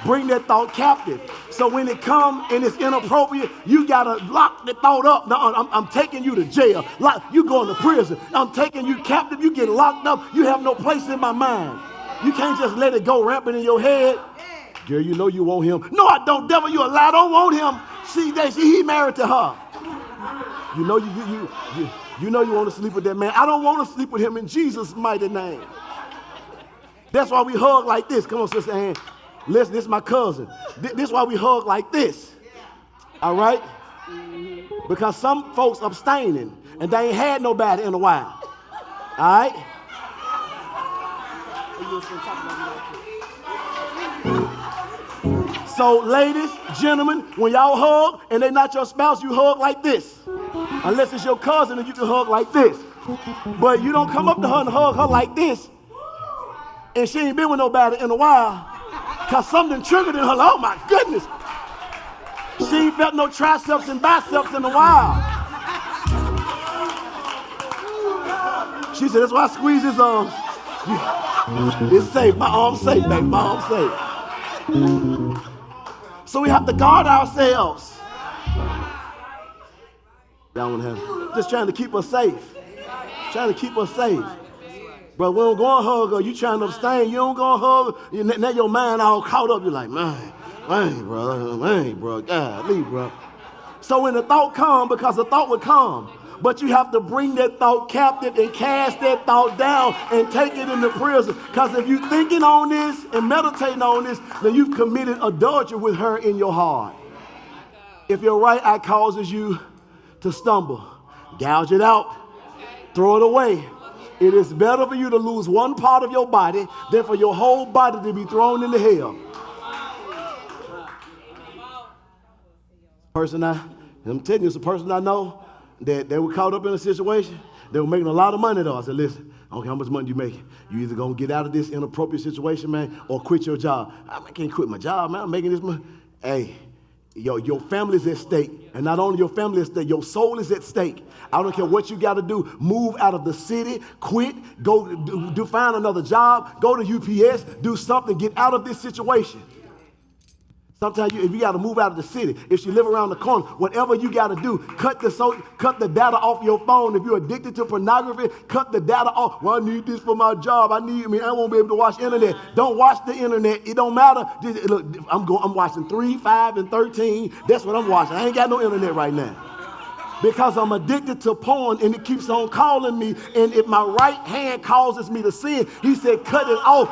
Bring that thought captive. So when it comes and it's inappropriate, you got to lock the thought up. Now, I'm taking you to jail. You going to prison. I'm taking you captive. You get locked up. You have no place in my mind. You can't just let it go rampant in your head. Girl, you know you want him. No, I don't. Devil, you a lie. I don't want him. See, he married to her. You know you know you want to sleep with that man. I don't want to sleep with him in Jesus' mighty name. That's why we hug like this. Come on, Sister Ann. Listen, this is my cousin. This is why we hug like this. All right? Because some folks abstaining and they ain't had nobody in a while. All right? So, ladies, gentlemen, when y'all hug and they not your spouse, you hug like this. Unless it's your cousin and you can hug like this. But you don't come up to her and hug her like this. And she ain't been with nobody in a while. Because something triggered in her. Oh, my goodness. She ain't felt no triceps and biceps in a while. She said, that's why I squeeze his arms. It's safe. My arm's safe, baby. My arm's safe. So we have to guard ourselves. Just trying to keep us safe. Trying to keep us safe. But we don't go and hug her. You trying to abstain. You don't go and hug. Now your mind all caught up. You're like, man, bro. Golly, bro. So when the thought comes, because the thought would come, but you have to bring that thought captive and cast that thought down and take it into prison. Because if you're thinking on this and meditating on this, then you've committed adultery with her in your heart. If your right eye causes you to stumble, gouge it out, throw it away. It is better for you to lose one part of your body than for your whole body to be thrown into hell. I'm telling you, it's a person I know that they were caught up in a situation. They were making a lot of money though. I said, listen, I don't care how much money you make. You either gonna get out of this inappropriate situation, man, or quit your job. I can't quit my job, man. I'm making this money. Hey, your family's at stake. And not only your family is at stake, your soul is at stake. I don't care what you got to do. Move out of the city, quit, go do find another job, go to UPS, do something, get out of this situation. Sometimes if you got to move out of the city, if you live around the corner, whatever you got to do, cut the data off your phone. If you're addicted to pornography, cut the data off. Well, I need this for my job. I won't be able to watch internet. Don't watch the internet. It don't matter. Look, I'm watching 3, 5, and 13. That's what I'm watching. I ain't got no internet right now. Because I'm addicted to porn and it keeps on calling me. And if my right hand causes me to sin, he said, cut it off.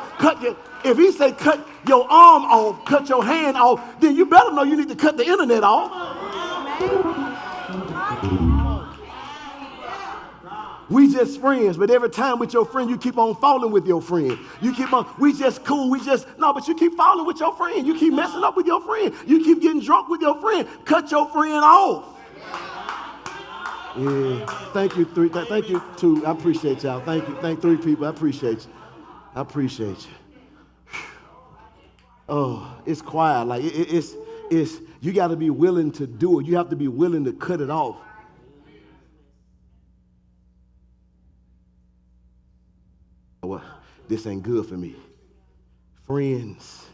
If he said cut your arm off, cut your hand off, then you better know you need to cut the internet off. We just friends, but every time with your friend, you keep on falling with your friend. You keep on, we just cool, but you keep falling with your friend. You keep messing up with your friend. You keep getting drunk with your friend. Cut your friend off. Yeah, thank you, 3. Thank you, 2. I appreciate y'all. Thank you. Thank 3 people. I appreciate you. Oh, it's quiet. Like it's you got to be willing to do it. You have to be willing to cut it off. Well, this ain't good for me. Friends,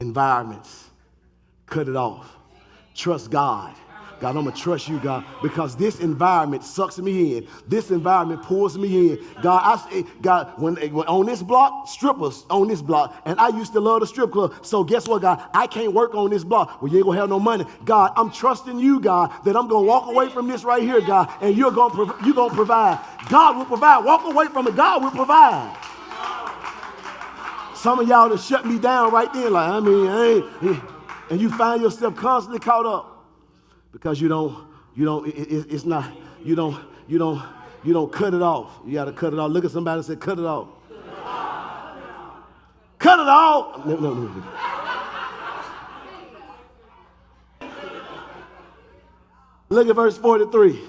environments, cut it off. Trust God. God, I'm going to trust you, God, because this environment sucks me in. This environment pulls me in. God, when on this block, strippers on this block, and I used to love the strip club. So guess what, God? I can't work on this block. Well, you ain't going to have no money. God, I'm trusting you, God, that I'm going to walk away from this right here, God, and you're going to provide. God will provide. Walk away from it. God will provide. Some of y'all that shut me down right there, like, and you find yourself constantly caught up. Because you don't cut it off. You got to cut it off. Look at somebody and say, cut it off. Cut it off. No. Look at verse 43.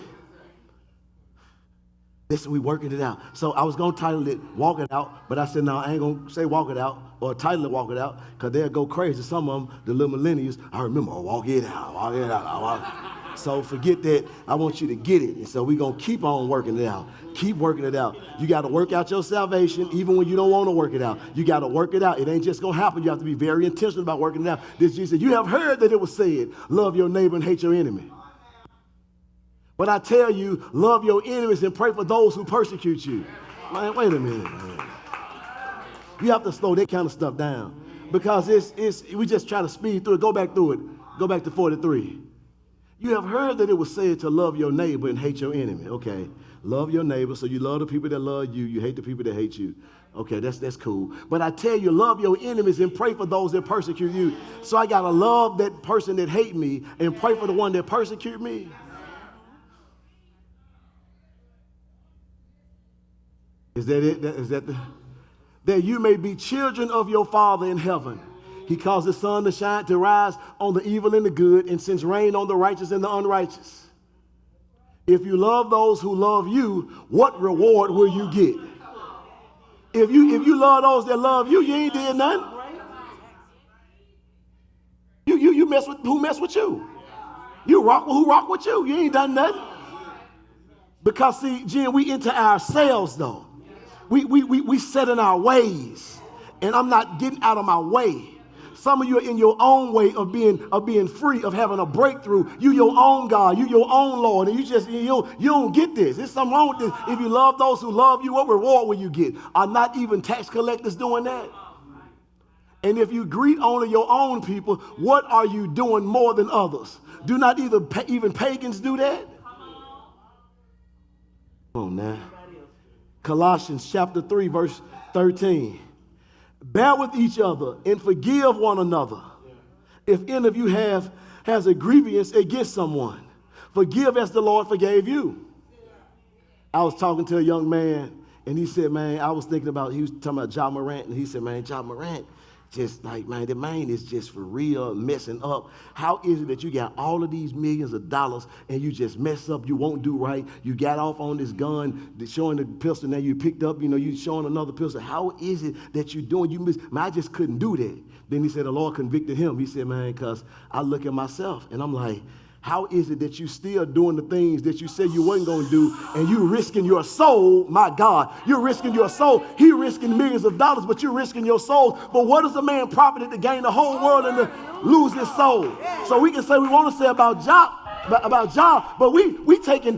Listen, we working it out. So I was going to title it Walk It Out, but I said, no, I ain't going to say Walk It Out or title it Walk It Out because they'll go crazy. Some of them, the little millennials, I remember, walk it out. So forget that. I want you to get it. And so we're going to keep on working it out. Keep working it out. You got to work out your salvation even when you don't want to work it out. You got to work it out. It ain't just going to happen. You have to be very intentional about working it out. This Jesus said, you have heard that it was said, love your neighbor and hate your enemy. But I tell you, love your enemies and pray for those who persecute you. Man, wait a minute, man. You have to slow that kind of stuff down because we just try to speed through it. Go back through it. Go back to 43. You have heard that it was said to love your neighbor and hate your enemy. Okay, love your neighbor, so you love the people that love you. You hate the people that hate you. Okay, that's cool. But I tell you, love your enemies and pray for those that persecute you. So I got to love that person that hate me and pray for the one that persecute me. Is that it? That you may be children of your Father in heaven. He caused the sun to shine, to rise on the evil and the good, and sends rain on the righteous and the unrighteous. If you love those who love you, what reward will you get? If you love those that love you, you ain't did nothing. You mess with who mess with you. You rock with who rock with you. You ain't done nothing. Because see, Jen, we into ourselves though. We set in our ways, and I'm not getting out of my way. Some of you are in your own way of being free, of having a breakthrough. You your own God, you your own Lord, and you don't get this. There's something wrong with this. If you love those who love you, what reward will you get? Are not even tax collectors doing that? And if you greet only your own people, what are you doing more than others? Do not even pagans do that? Come on now. Colossians chapter 3, verse 13. Bear with each other and forgive one another. If any of you has a grievance against someone, forgive as the Lord forgave you. I was talking to a young man, and he said, man, he was talking about Ja Morant, and he said, man, Ja Morant, just like, man, the man is just for real messing up. How is it that you got all of these millions of dollars and you just mess up, you won't do right, you got off on this gun, showing the pistol, now you picked up, you showing another pistol. How is it that you're doing, man, I just couldn't do that. Then he said the Lord convicted him. He said, man, because I look at myself and I'm like, how is it that you still doing the things that you said you wasn't going to do, and you risking your soul? My God, you're risking your soul. He risking millions of dollars, but you're risking your soul. But what is a man profited to gain the whole world and to lose his soul? So we can say we want to say about Ja, but we taking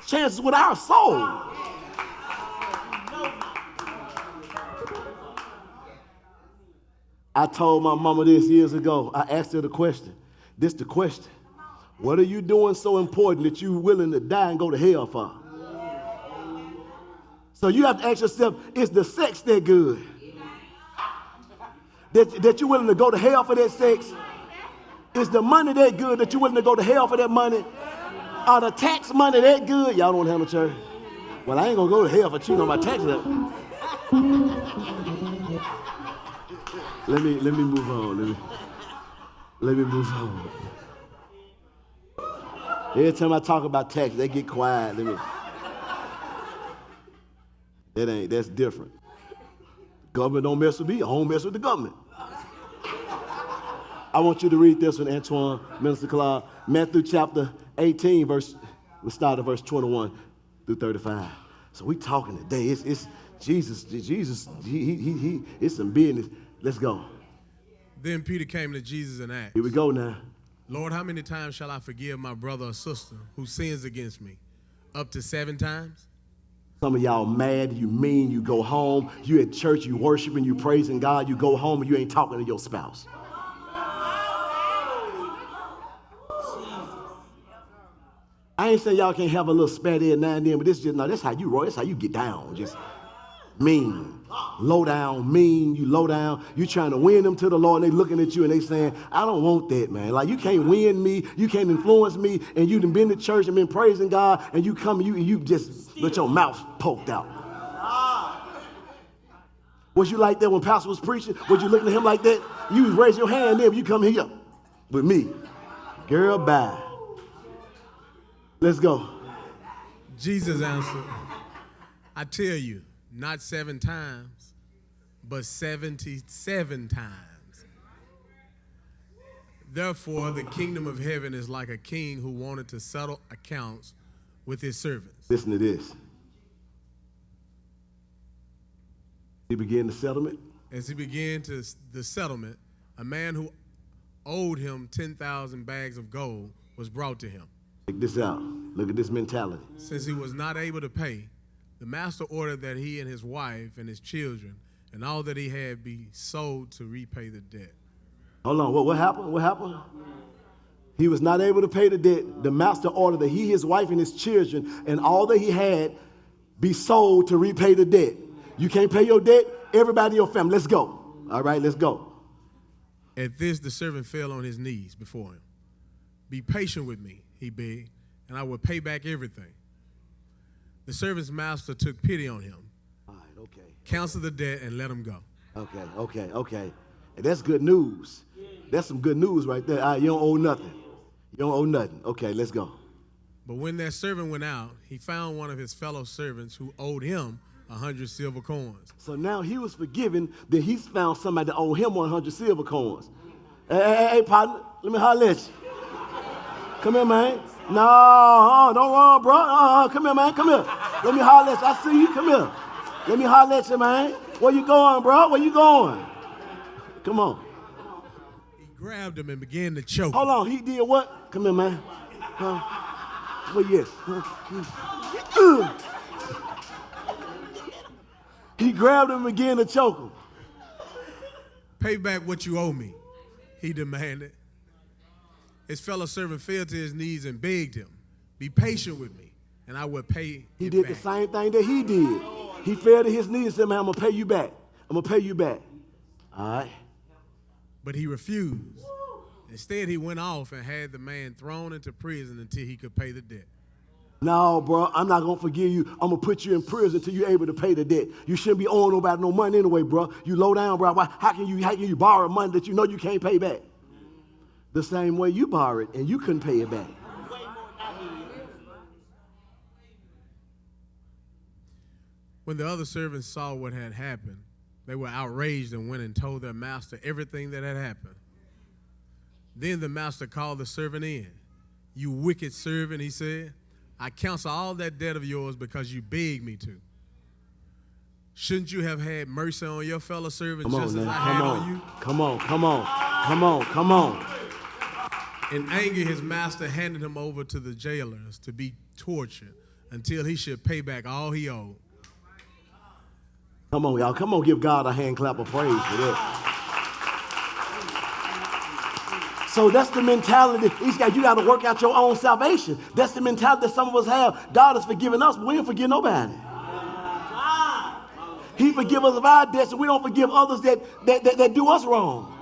chances with our soul. I told my mama this years ago. I asked her the question. This the question. What are you doing so important that you're willing to die and go to hell for? So you have to ask yourself, is the sex that good? That you're willing to go to hell for that sex? Is the money that good that you're willing to go to hell for that money? Are the tax money that good? Y'all don't have no church. Well, I ain't going to go to hell for cheating on my taxes. Let me move on. Let me move on. Every time I talk about tax, they get quiet. That's different. Government don't mess with me, I don't mess with the government. I want you to read this one, Antoine, Minister Claude. Matthew chapter 18, we'll start at verse 21 through 35. So we talking today. It's Jesus, he it's some business. Let's go. Then Peter came to Jesus and asked, here we go now. Lord, how many times shall I forgive my brother or sister who sins against me? Up to 7 times? Some of y'all mad, you mean, you go home, you at church, you worshiping, you praising God, you go home and you ain't talking to your spouse. I ain't saying y'all can't have a little spat in now and then, but that's how you roll, that's how you get down, just mean. Low down, mean, you low down. You trying to win them to the Lord, and they looking at you and they saying, I don't want that, man. Like, you can't win me, you can't influence me, and you done been to church and been praising God, and you come and you just let your mouth poked out. Was you like that when Pastor was preaching? Was you looking at him like that? You was raising your hand there, but you come here with me. Girl, bye. Let's go. Jesus answered, I tell you, not 7 times, but 77 times. Therefore, the kingdom of heaven is like a king who wanted to settle accounts with his servants. Listen to this. He began the settlement. As he began the settlement, a man who owed him 10,000 bags of gold was brought to him. Check this out. Look at this mentality. Since he was not able to pay, the master ordered that he and his wife and his children and all that he had be sold to repay the debt. Hold on, what happened? What happened? He was not able to pay the debt. The master ordered that he, his wife, and his children and all that he had be sold to repay the debt. You can't pay your debt? Everybody in your family, let's go. All right, let's go. At this, the servant fell on his knees before him. Be patient with me, he begged, and I will pay back everything. The servant's master took pity on him. All right, okay. Canceled the debt and let him go. Okay. And that's good news. That's some good news right there. All right, you don't owe nothing. You don't owe nothing. Okay, let's go. But when that servant went out, he found one of his fellow servants who owed him 100 silver coins. So now he was forgiven, then he's found somebody that owed him 100 silver coins. Hey, partner, let me holler at you. Come here, man. No, don't run, bro. Come here, man. Come here. Let me holler at you. I see you. Come here. Let me holler at you, man. Where you going, bro? Where you going? Come on. grabbed him and began to choke Hold him. on, he did what? Come here, man. Well, yes. He grabbed him and began to choke him. Pay back what you owe me, he demanded. His fellow servant fell to his knees and begged him, be patient with me, and I will pay He it did back. the same thing that he did. He fell to his knees and said, man, I'm going to pay you back. I'm going to pay you back. All right. But he refused. Instead, he went off and had the man thrown into prison until he could pay the debt. No, bro, I'm not going to forgive you. I'm going to put you in prison until you're able to pay the debt. You shouldn't be owing nobody no money anyway, bro. You low down, bro. How can you borrow money that you know you can't pay back? The same way you borrowed and you couldn't pay it back. When the other servants saw what had happened, they were outraged and went and told their master everything that had happened. Then the master called the servant in. You wicked servant, he said. I cancel all that debt of yours because you begged me to. Shouldn't you have had mercy on your fellow servant just as I had on you? Come on. In anger, his master handed him over to the jailers to be tortured until he should pay back all he owed. Come on, y'all. Come on, give God a hand clap of praise for that. So that's the mentality. You got to work out your own salvation. That's the mentality that some of us have. God has forgiven us, but we don't forgive nobody. He forgives us of our debts, and we don't forgive others that do us wrong.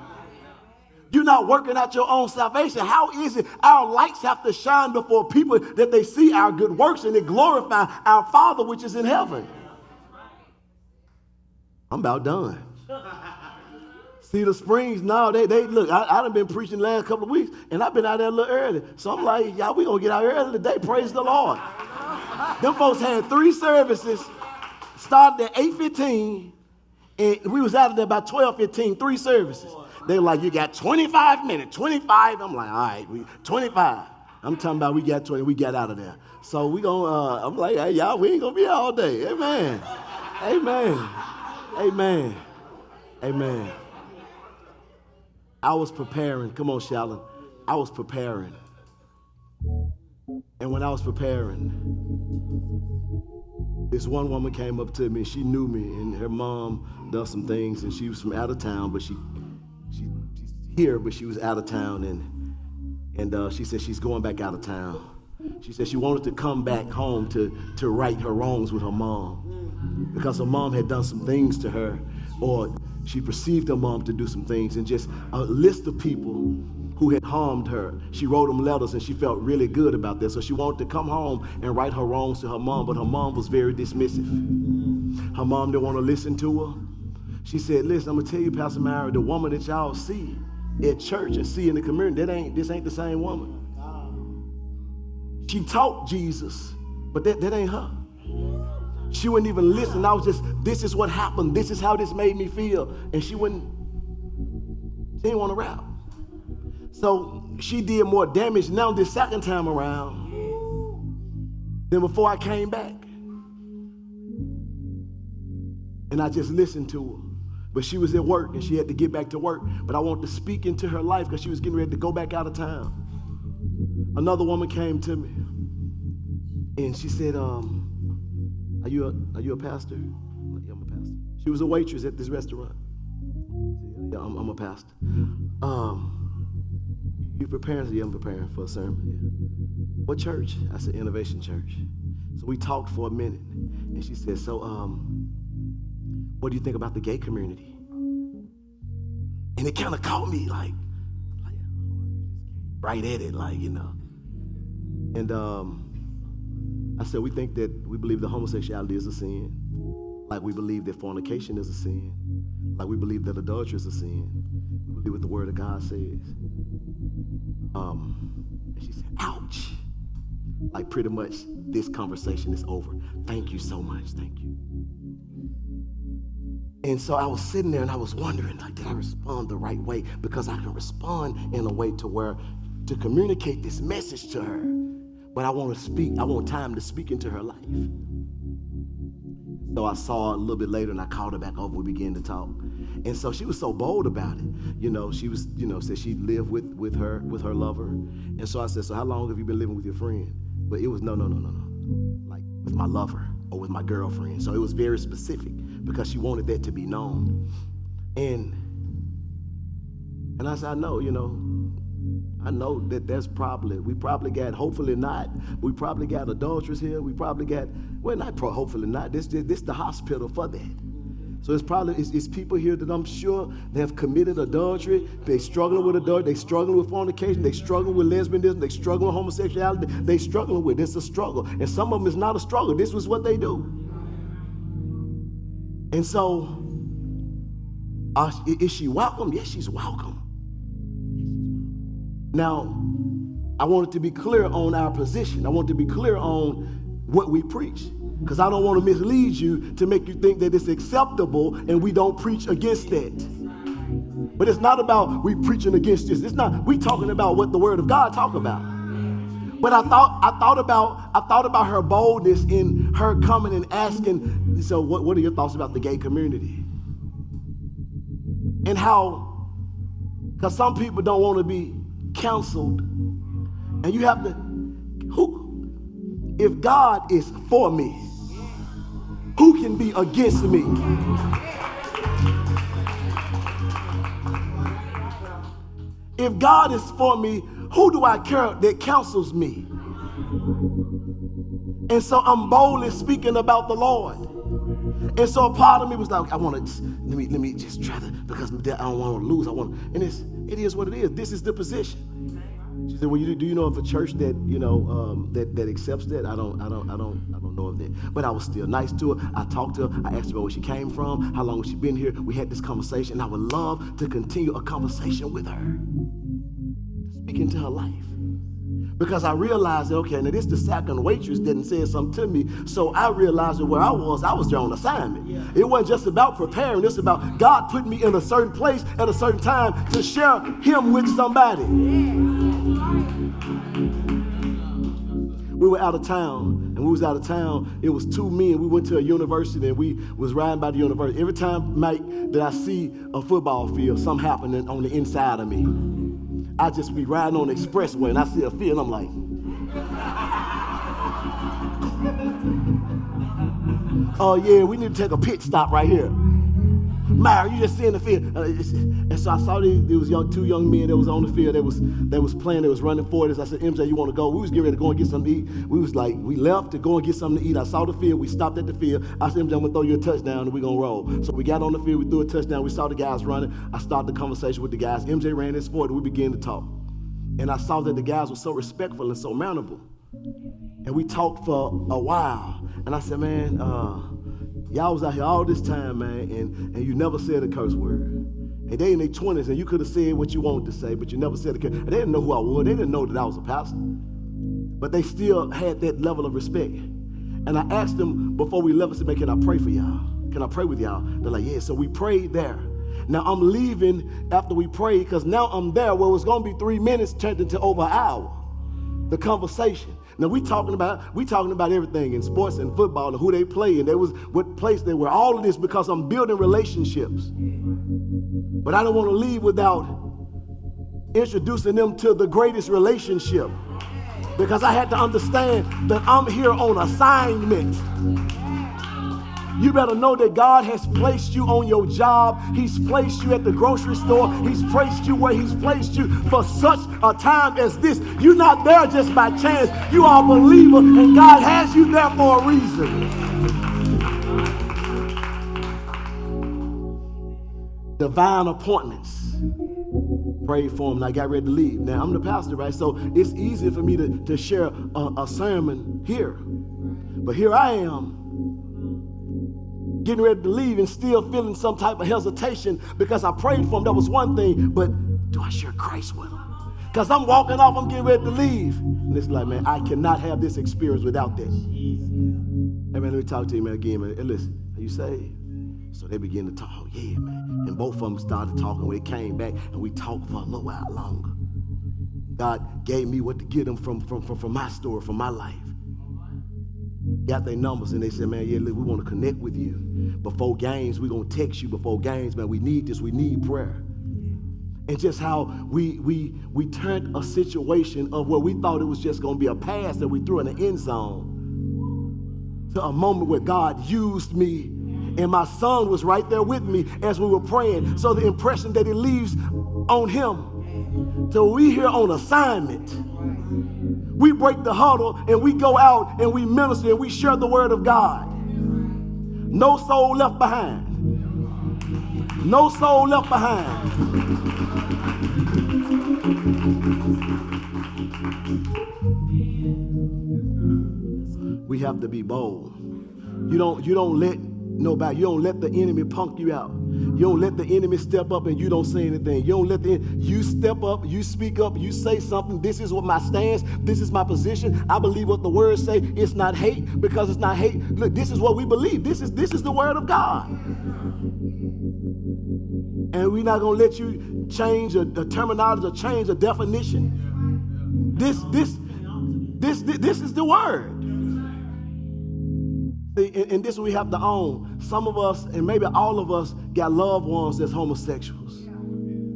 You're not working out your own salvation. How is it our lights have to shine before people that they see our good works and they glorify our Father which is in heaven? I'm about done. Cedar Springs, no, they look, I done been preaching the last couple of weeks, and I've been out there a little early. So I'm like, y'all, we gonna get out early today, praise the Lord. Them folks had 3 services, started at 8:15, and we was out of there about 12:15, 3 services. They were like, you got 25 minutes, 25. I'm like, all right, 25. I'm talking about we got 20, we got out of there. So we gonna, I'm like, hey, y'all, we ain't gonna be here all day. Amen. Amen. Amen. Amen. I was preparing. Come on, Shalon. I was preparing. And when I was preparing, this one woman came up to me. She knew me, and her mom does some things, and she was from out of town, but she's here, but she was out of town, and she said she's going back out of town. She said she wanted to come back home to right her wrongs with her mom, because her mom had done some things to her, or she perceived her mom to do some things, and just a list of people who had harmed her. She wrote them letters, and she felt really good about that. So she wanted to come home and right her wrongs to her mom, but her mom was very dismissive. Her mom didn't want to listen to her. She said, listen, I'm going to tell you, Pastor Myra, the woman that y'all see at church and see in the community, this ain't the same woman. She taught Jesus, but that ain't her. She wouldn't even listen. I was just, this is what happened. This is how this made me feel. And she didn't want to rap. So she did more damage now this second time around than before I came back. And I just listened to her. But she was at work and she had to get back to work. But I wanted to speak into her life because she was getting ready to go back out of town. Another woman came to me and she said, are you a pastor? Yeah, I'm a pastor. She was a waitress at this restaurant. Yeah, I'm a pastor. You preparing? Yeah, I'm preparing for a sermon. Yeah. What church? I said, Innovation Church. So we talked for a minute, and she said, so, what do you think about the gay community? And it kind of caught me, like, right at it, like, you know. And I said, we believe that homosexuality is a sin, like we believe that fornication is a sin, like we believe that adultery is a sin. We believe what the Word of God says. And she said, ouch. Like pretty much this conversation is over. Thank you so much, thank you. And so I was sitting there and I was wondering, like, did I respond the right way? Because I can respond in a way to communicate this message to her. But I want time to speak into her life. So I saw her a little bit later, and I called her back over. We began to talk. And so she was so bold about it. She was, said she lived with her lover. And so I said, so how long have you been living with your friend? But it was no. Like with my lover or with my girlfriend. So it was very specific because she wanted that to be known. And I said, I know that we probably got, hopefully not, we probably got adulterers here. We probably got, hopefully not. This the hospital for that. So it's people here that I'm sure they have committed adultery. They struggling with adultery. They struggling with fornication. They struggling with lesbianism. They struggling with homosexuality. They struggling with it's a struggle. And some of them is not a struggle. This was what they do. And so, is she welcome? Yes, she's welcome. Now, I want it to be clear on our position. I want to be clear on what we preach. Because I don't want to mislead you to make you think that it's acceptable and we don't preach against that. But it's not about we preaching against this. It's not, we talking about what the word of God talk about. But I thought about her boldness in her coming and asking, so what are your thoughts about the gay community? And how, because some people don't want to be counseled. And you have to, if God is for me, who can be against me? If God is for me, who do I care that counsels me? And so I'm boldly speaking about the Lord. And so a part of me was like, I want to, let me just try to, because I don't want to lose. And it is what it is. This is the position. She said, well, do you know of a church that, that accepts that? I don't know of that. But I was still nice to her. I talked to her. I asked her where she came from, how long has she been here. We had this conversation, and I would love to continue a conversation with her, speak into her life. Because I realized that, okay, now this the second waitress didn't say something to me, so I realized that where I was there on assignment. Yeah. It wasn't just about preparing, it's about God putting me in a certain place at a certain time to share him with somebody. We were out of town, and we was out of town. It was 2 men. We went to a university, and we was riding by the university. Every time, Mike, that I see a football field, something happening on the inside of me. I just be riding on the expressway, and I see a field, and I'm like, oh yeah, we need to take a pit stop right here. Marron, you just seeing the field. And so I saw there was two young men that was on the field. They was playing. They was running forward. I said, MJ, you want to go? We was getting ready to go and get something to eat. We left to go and get something to eat. I saw the field. We stopped at the field. I said, MJ, I'm going to throw you a touchdown and we're going to roll. So we got on the field. We threw a touchdown. We saw the guys running. I started the conversation with the guys. MJ ran his forward. We began to talk. And I saw that the guys were so respectful and so mannerable. And we talked for a while. And I said, man, y'all was out here all this time, man, and you never said a curse word. And they in their 20s, and you could have said what you wanted to say, but you never said a curse. And they didn't know who I was. They didn't know that I was a pastor. But they still had that level of respect. And I asked them before we left, I said, man, can I pray for y'all? Can I pray with y'all? They're like, yeah. So we prayed there. Now I'm leaving after we prayed, because now I'm there where it was going to be 3 minutes turned into over an hour. The conversation. Now we talking about everything in sports and football and who they play and what place they were. All of this because I'm building relationships. But I don't want to leave without introducing them to the greatest relationship. Because I had to understand that I'm here on assignment. You better know that God has placed you on your job. He's placed you at the grocery store. He's placed you where he's placed you for such a time as this. You're not there just by chance. You are a believer, and God has you there for a reason. Divine appointments. Prayed for him, and I got ready to leave. Now, I'm the pastor, right? So it's easy for me to share a sermon here. But here I am, getting ready to leave and still feeling some type of hesitation because I prayed for him. That was one thing, but do I share Christ with him? Because I'm walking off, I'm getting ready to leave. And it's like, man, I cannot have this experience without this. Hey, man, let me talk to you, man, again, man. Hey, listen, are you saved? So they began to talk. Yeah, man. And both of them started talking when they came back, and we talked for a little while longer. God gave me what to get them from my story, from my life. got their numbers, and they said, man, yeah, look, we want to connect with you. Before games, we're going to text you before games, man. We need this. We need prayer. And just how we turned a situation of where we thought it was just going to be a pass that we threw in the end zone to a moment where God used me, and my son was right there with me as we were praying. So the impression that it leaves on him, till we here on assignment, we break the huddle and we go out and we minister and we share the word of God. No soul left behind. No soul left behind. We have to be bold. You don't let nobody, you don't let the enemy punk you out. You don't let the enemy step up and you don't say anything. You don't let you step up, you speak up, you say something. This is what my stance, this is my position. I believe what the words say. It's not hate, because it's not hate. Look, this is what we believe. This is the word of God. And we're not gonna let you change a terminology or change a definition. This is the word. And this we have to own. Some of us, and maybe all of us, got loved ones that's homosexuals.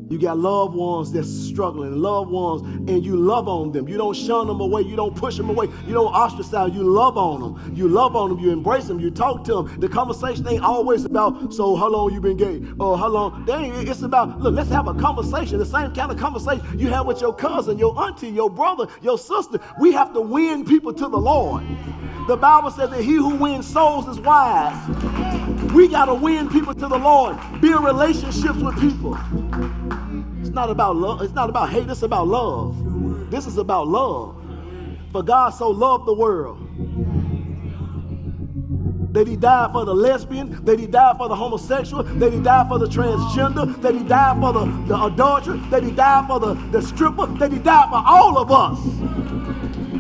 You got loved ones that's struggling, loved ones, and you love on them. You don't shun them away. You don't push them away. You don't ostracize. You love on them. You love on them. You embrace them. You talk to them. The conversation ain't always about, so how long you been gay? Or how long? It's about, look, let's have a conversation. The same kind of conversation you have with your cousin, your auntie, your brother, your sister. We have to win people to the Lord. The Bible says that he who wins souls is wise. We got to win people to the Lord. Build relationships with people. It's not about love. It's not about hate. It's about love. This is about love. For God so loved the world that he died for the lesbian, that he died for the homosexual, that he died for the transgender, that he died for the adulterer, that he died for the stripper, that he died for all of us.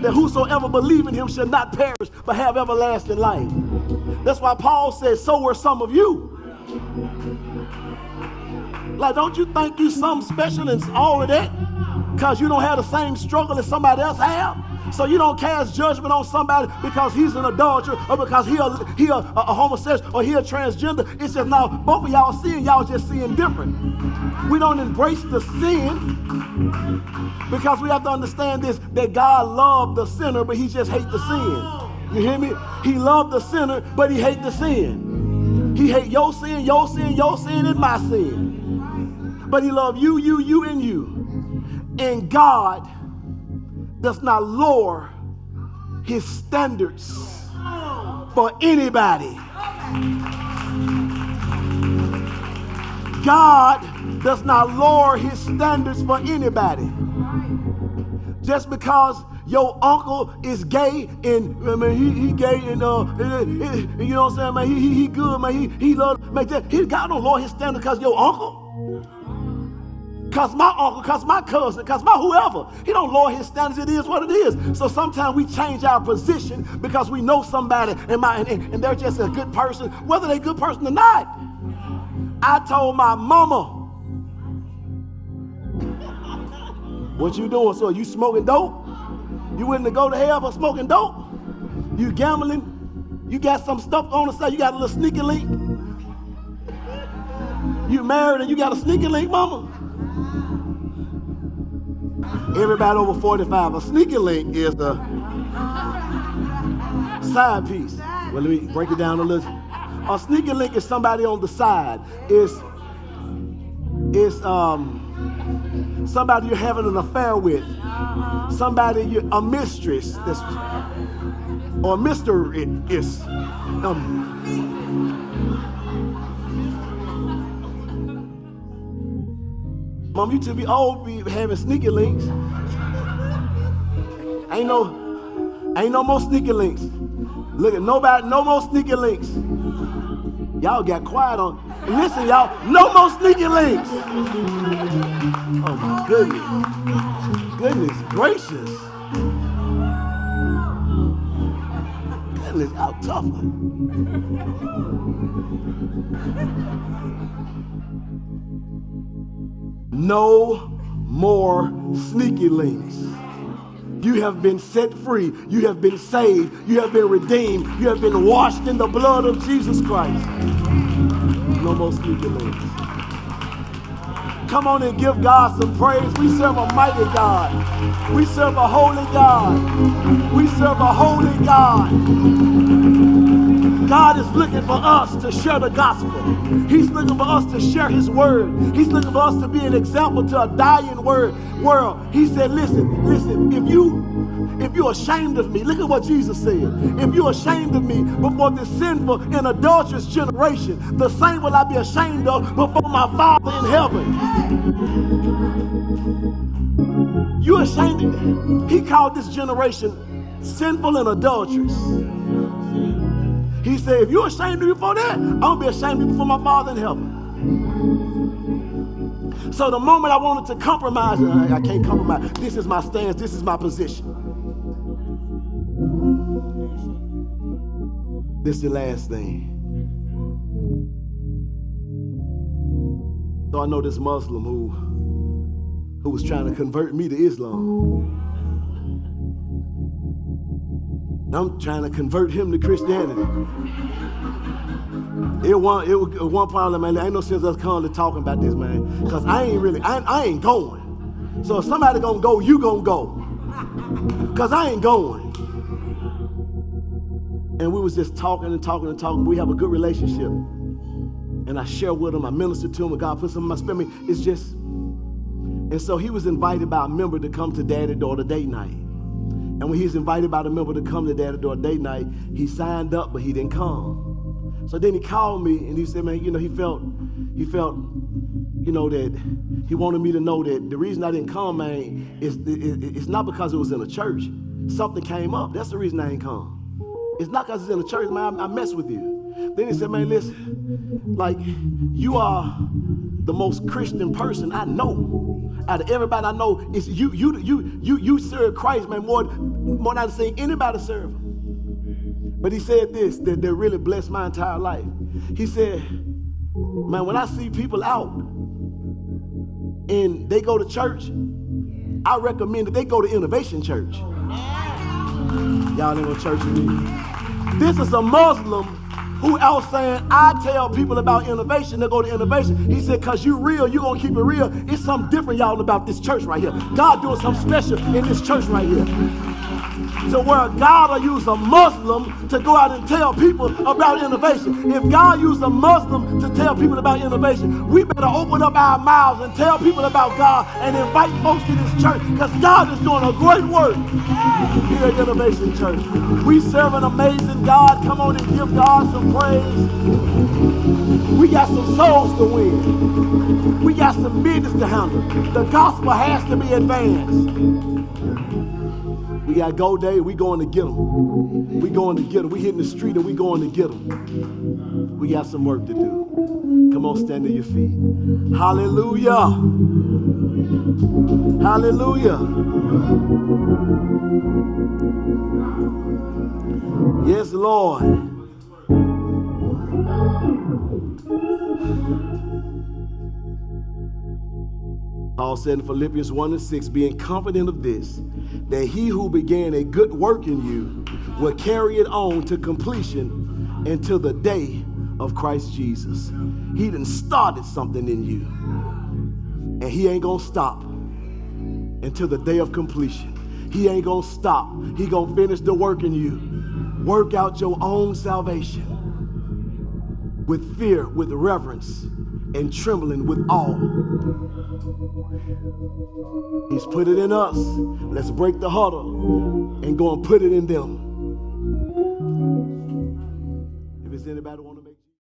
That whosoever believe in him shall not perish, but have everlasting life. That's why Paul says, so were some of you. Like, don't you think you something special in all of that? Because you don't have the same struggle as somebody else have? So you don't cast judgment on somebody because he's an adulterer or because he a homosexual or he a transgender. It's just now both of y'all seeing, y'all just seeing different. We don't embrace the sin because we have to understand this, that God loved the sinner, but he just hates the sin. You hear me? He loved the sinner, but he hates the sin. He hates your sin, your sin, your sin, and my sin. But he loved you, and you. And God does not lower his standards for anybody. God does not lower his standards for anybody. Just because your uncle is gay and he gay and you know what I'm saying, man, he good, man, he love, man, God don't lower his standards because your uncle. Because my uncle, because my cousin, because my whoever. He don't lower his standards. It is what it is. So sometimes we change our position because we know somebody and they're just a good person, whether they're a good person or not. I told my mama, what you doing? So you smoking dope? You willing to go to hell for smoking dope? You gambling? You got some stuff on the side? You got a little sneaky link? You married and you got a sneaky link, mama? Everybody over 45, a sneaky link is the side piece. Well, let me break it down a little. A sneaky link is somebody on the side. It's somebody you're having an affair with. Somebody a mistress, or Mr. is. Mom, you too be old be having sneaky links. Ain't no more sneaky links. Look at nobody, no more sneaky links. Y'all got quiet on. Listen, y'all, no more sneaky links. Oh my goodness. Goodness gracious. Goodness, how tough. No more sneaky links. You have been set free. You have been saved. You have been redeemed. You have been washed in the blood of Jesus Christ. No more sleeping ladies. Come on and give God some praise. We serve a mighty God. We serve a holy God. We serve a holy God. God is looking for us to share the gospel. He's looking for us to share his word. He's looking for us to be an example to a dying world. He said, listen, if you're ashamed of me, look at what Jesus said. If you're ashamed of me before this sinful and adulterous generation, the same will I be ashamed of before my Father in heaven. You ashamed? He called this generation sinful and adulterous. He said, if you're ashamed of me before that, I'm going to be ashamed of you before my Father in heaven. So the moment I wanted to compromise, I can't compromise. This is my stance. This is my position. This is the last thing. So I know this Muslim who was trying to convert me to Islam. I'm trying to convert him to Christianity. It was one problem, man. There ain't no sense us calling talking about this, man. Because I ain't going. So if somebody gonna go, you gonna go. Because I ain't going. And we was just talking and talking and talking. We have a good relationship. And I share with him, I minister to him, and God put something in my spirit. It's just, and so he was invited by a member to come to daddy-daughter date night. And when he's invited by the member to come to daddy-daughter date night, he signed up, but he didn't come. So then he called me and he said, man, he felt, that he wanted me to know that the reason I didn't come, man, it's not because it was in a church. Something came up. That's the reason I didn't come. It's not because it's in a church, man. I mess with you. Then he said, man, listen, like, you are the most Christian person I know. Out of everybody I know, it's you serve Christ, man, more than I've seen anybody serve him. But he said this, that really blessed my entire life. He said, man, when I see people out and they go to church, I recommend that they go to Innovation Church. Y'all ain't go to church with me. This is a Muslim who out saying, I tell people about innovation, they go to innovation. He said, because you real, you going to keep it real. It's something different, y'all, about this church right here. God doing something special in this church right here. To where God will use a Muslim to go out and tell people about innovation. If God used a Muslim to tell people about innovation, we better open up our mouths and tell people about God and invite folks to this church, because God is doing a great work here at Innovation Church. We serve an amazing God. Come on and give God some praise. We got some souls to win. We got some business to handle. The gospel has to be advanced. We got go day, we going to get them. We going to get them. We hitting the street and we going to get them. We got some work to do. Come on, stand to your feet. Hallelujah. Hallelujah. Yes, Lord. Paul said in Philippians 1:6, being confident of this, that he who began a good work in you will carry it on to completion until the day of Christ Jesus. He done started something in you, and he ain't gonna stop until the day of completion. He ain't gonna stop. He gonna finish the work in you. Work out your own salvation with fear, with reverence, and trembling with awe. He's put it in us. Let's break the huddle and go and put it in them. If it's anybody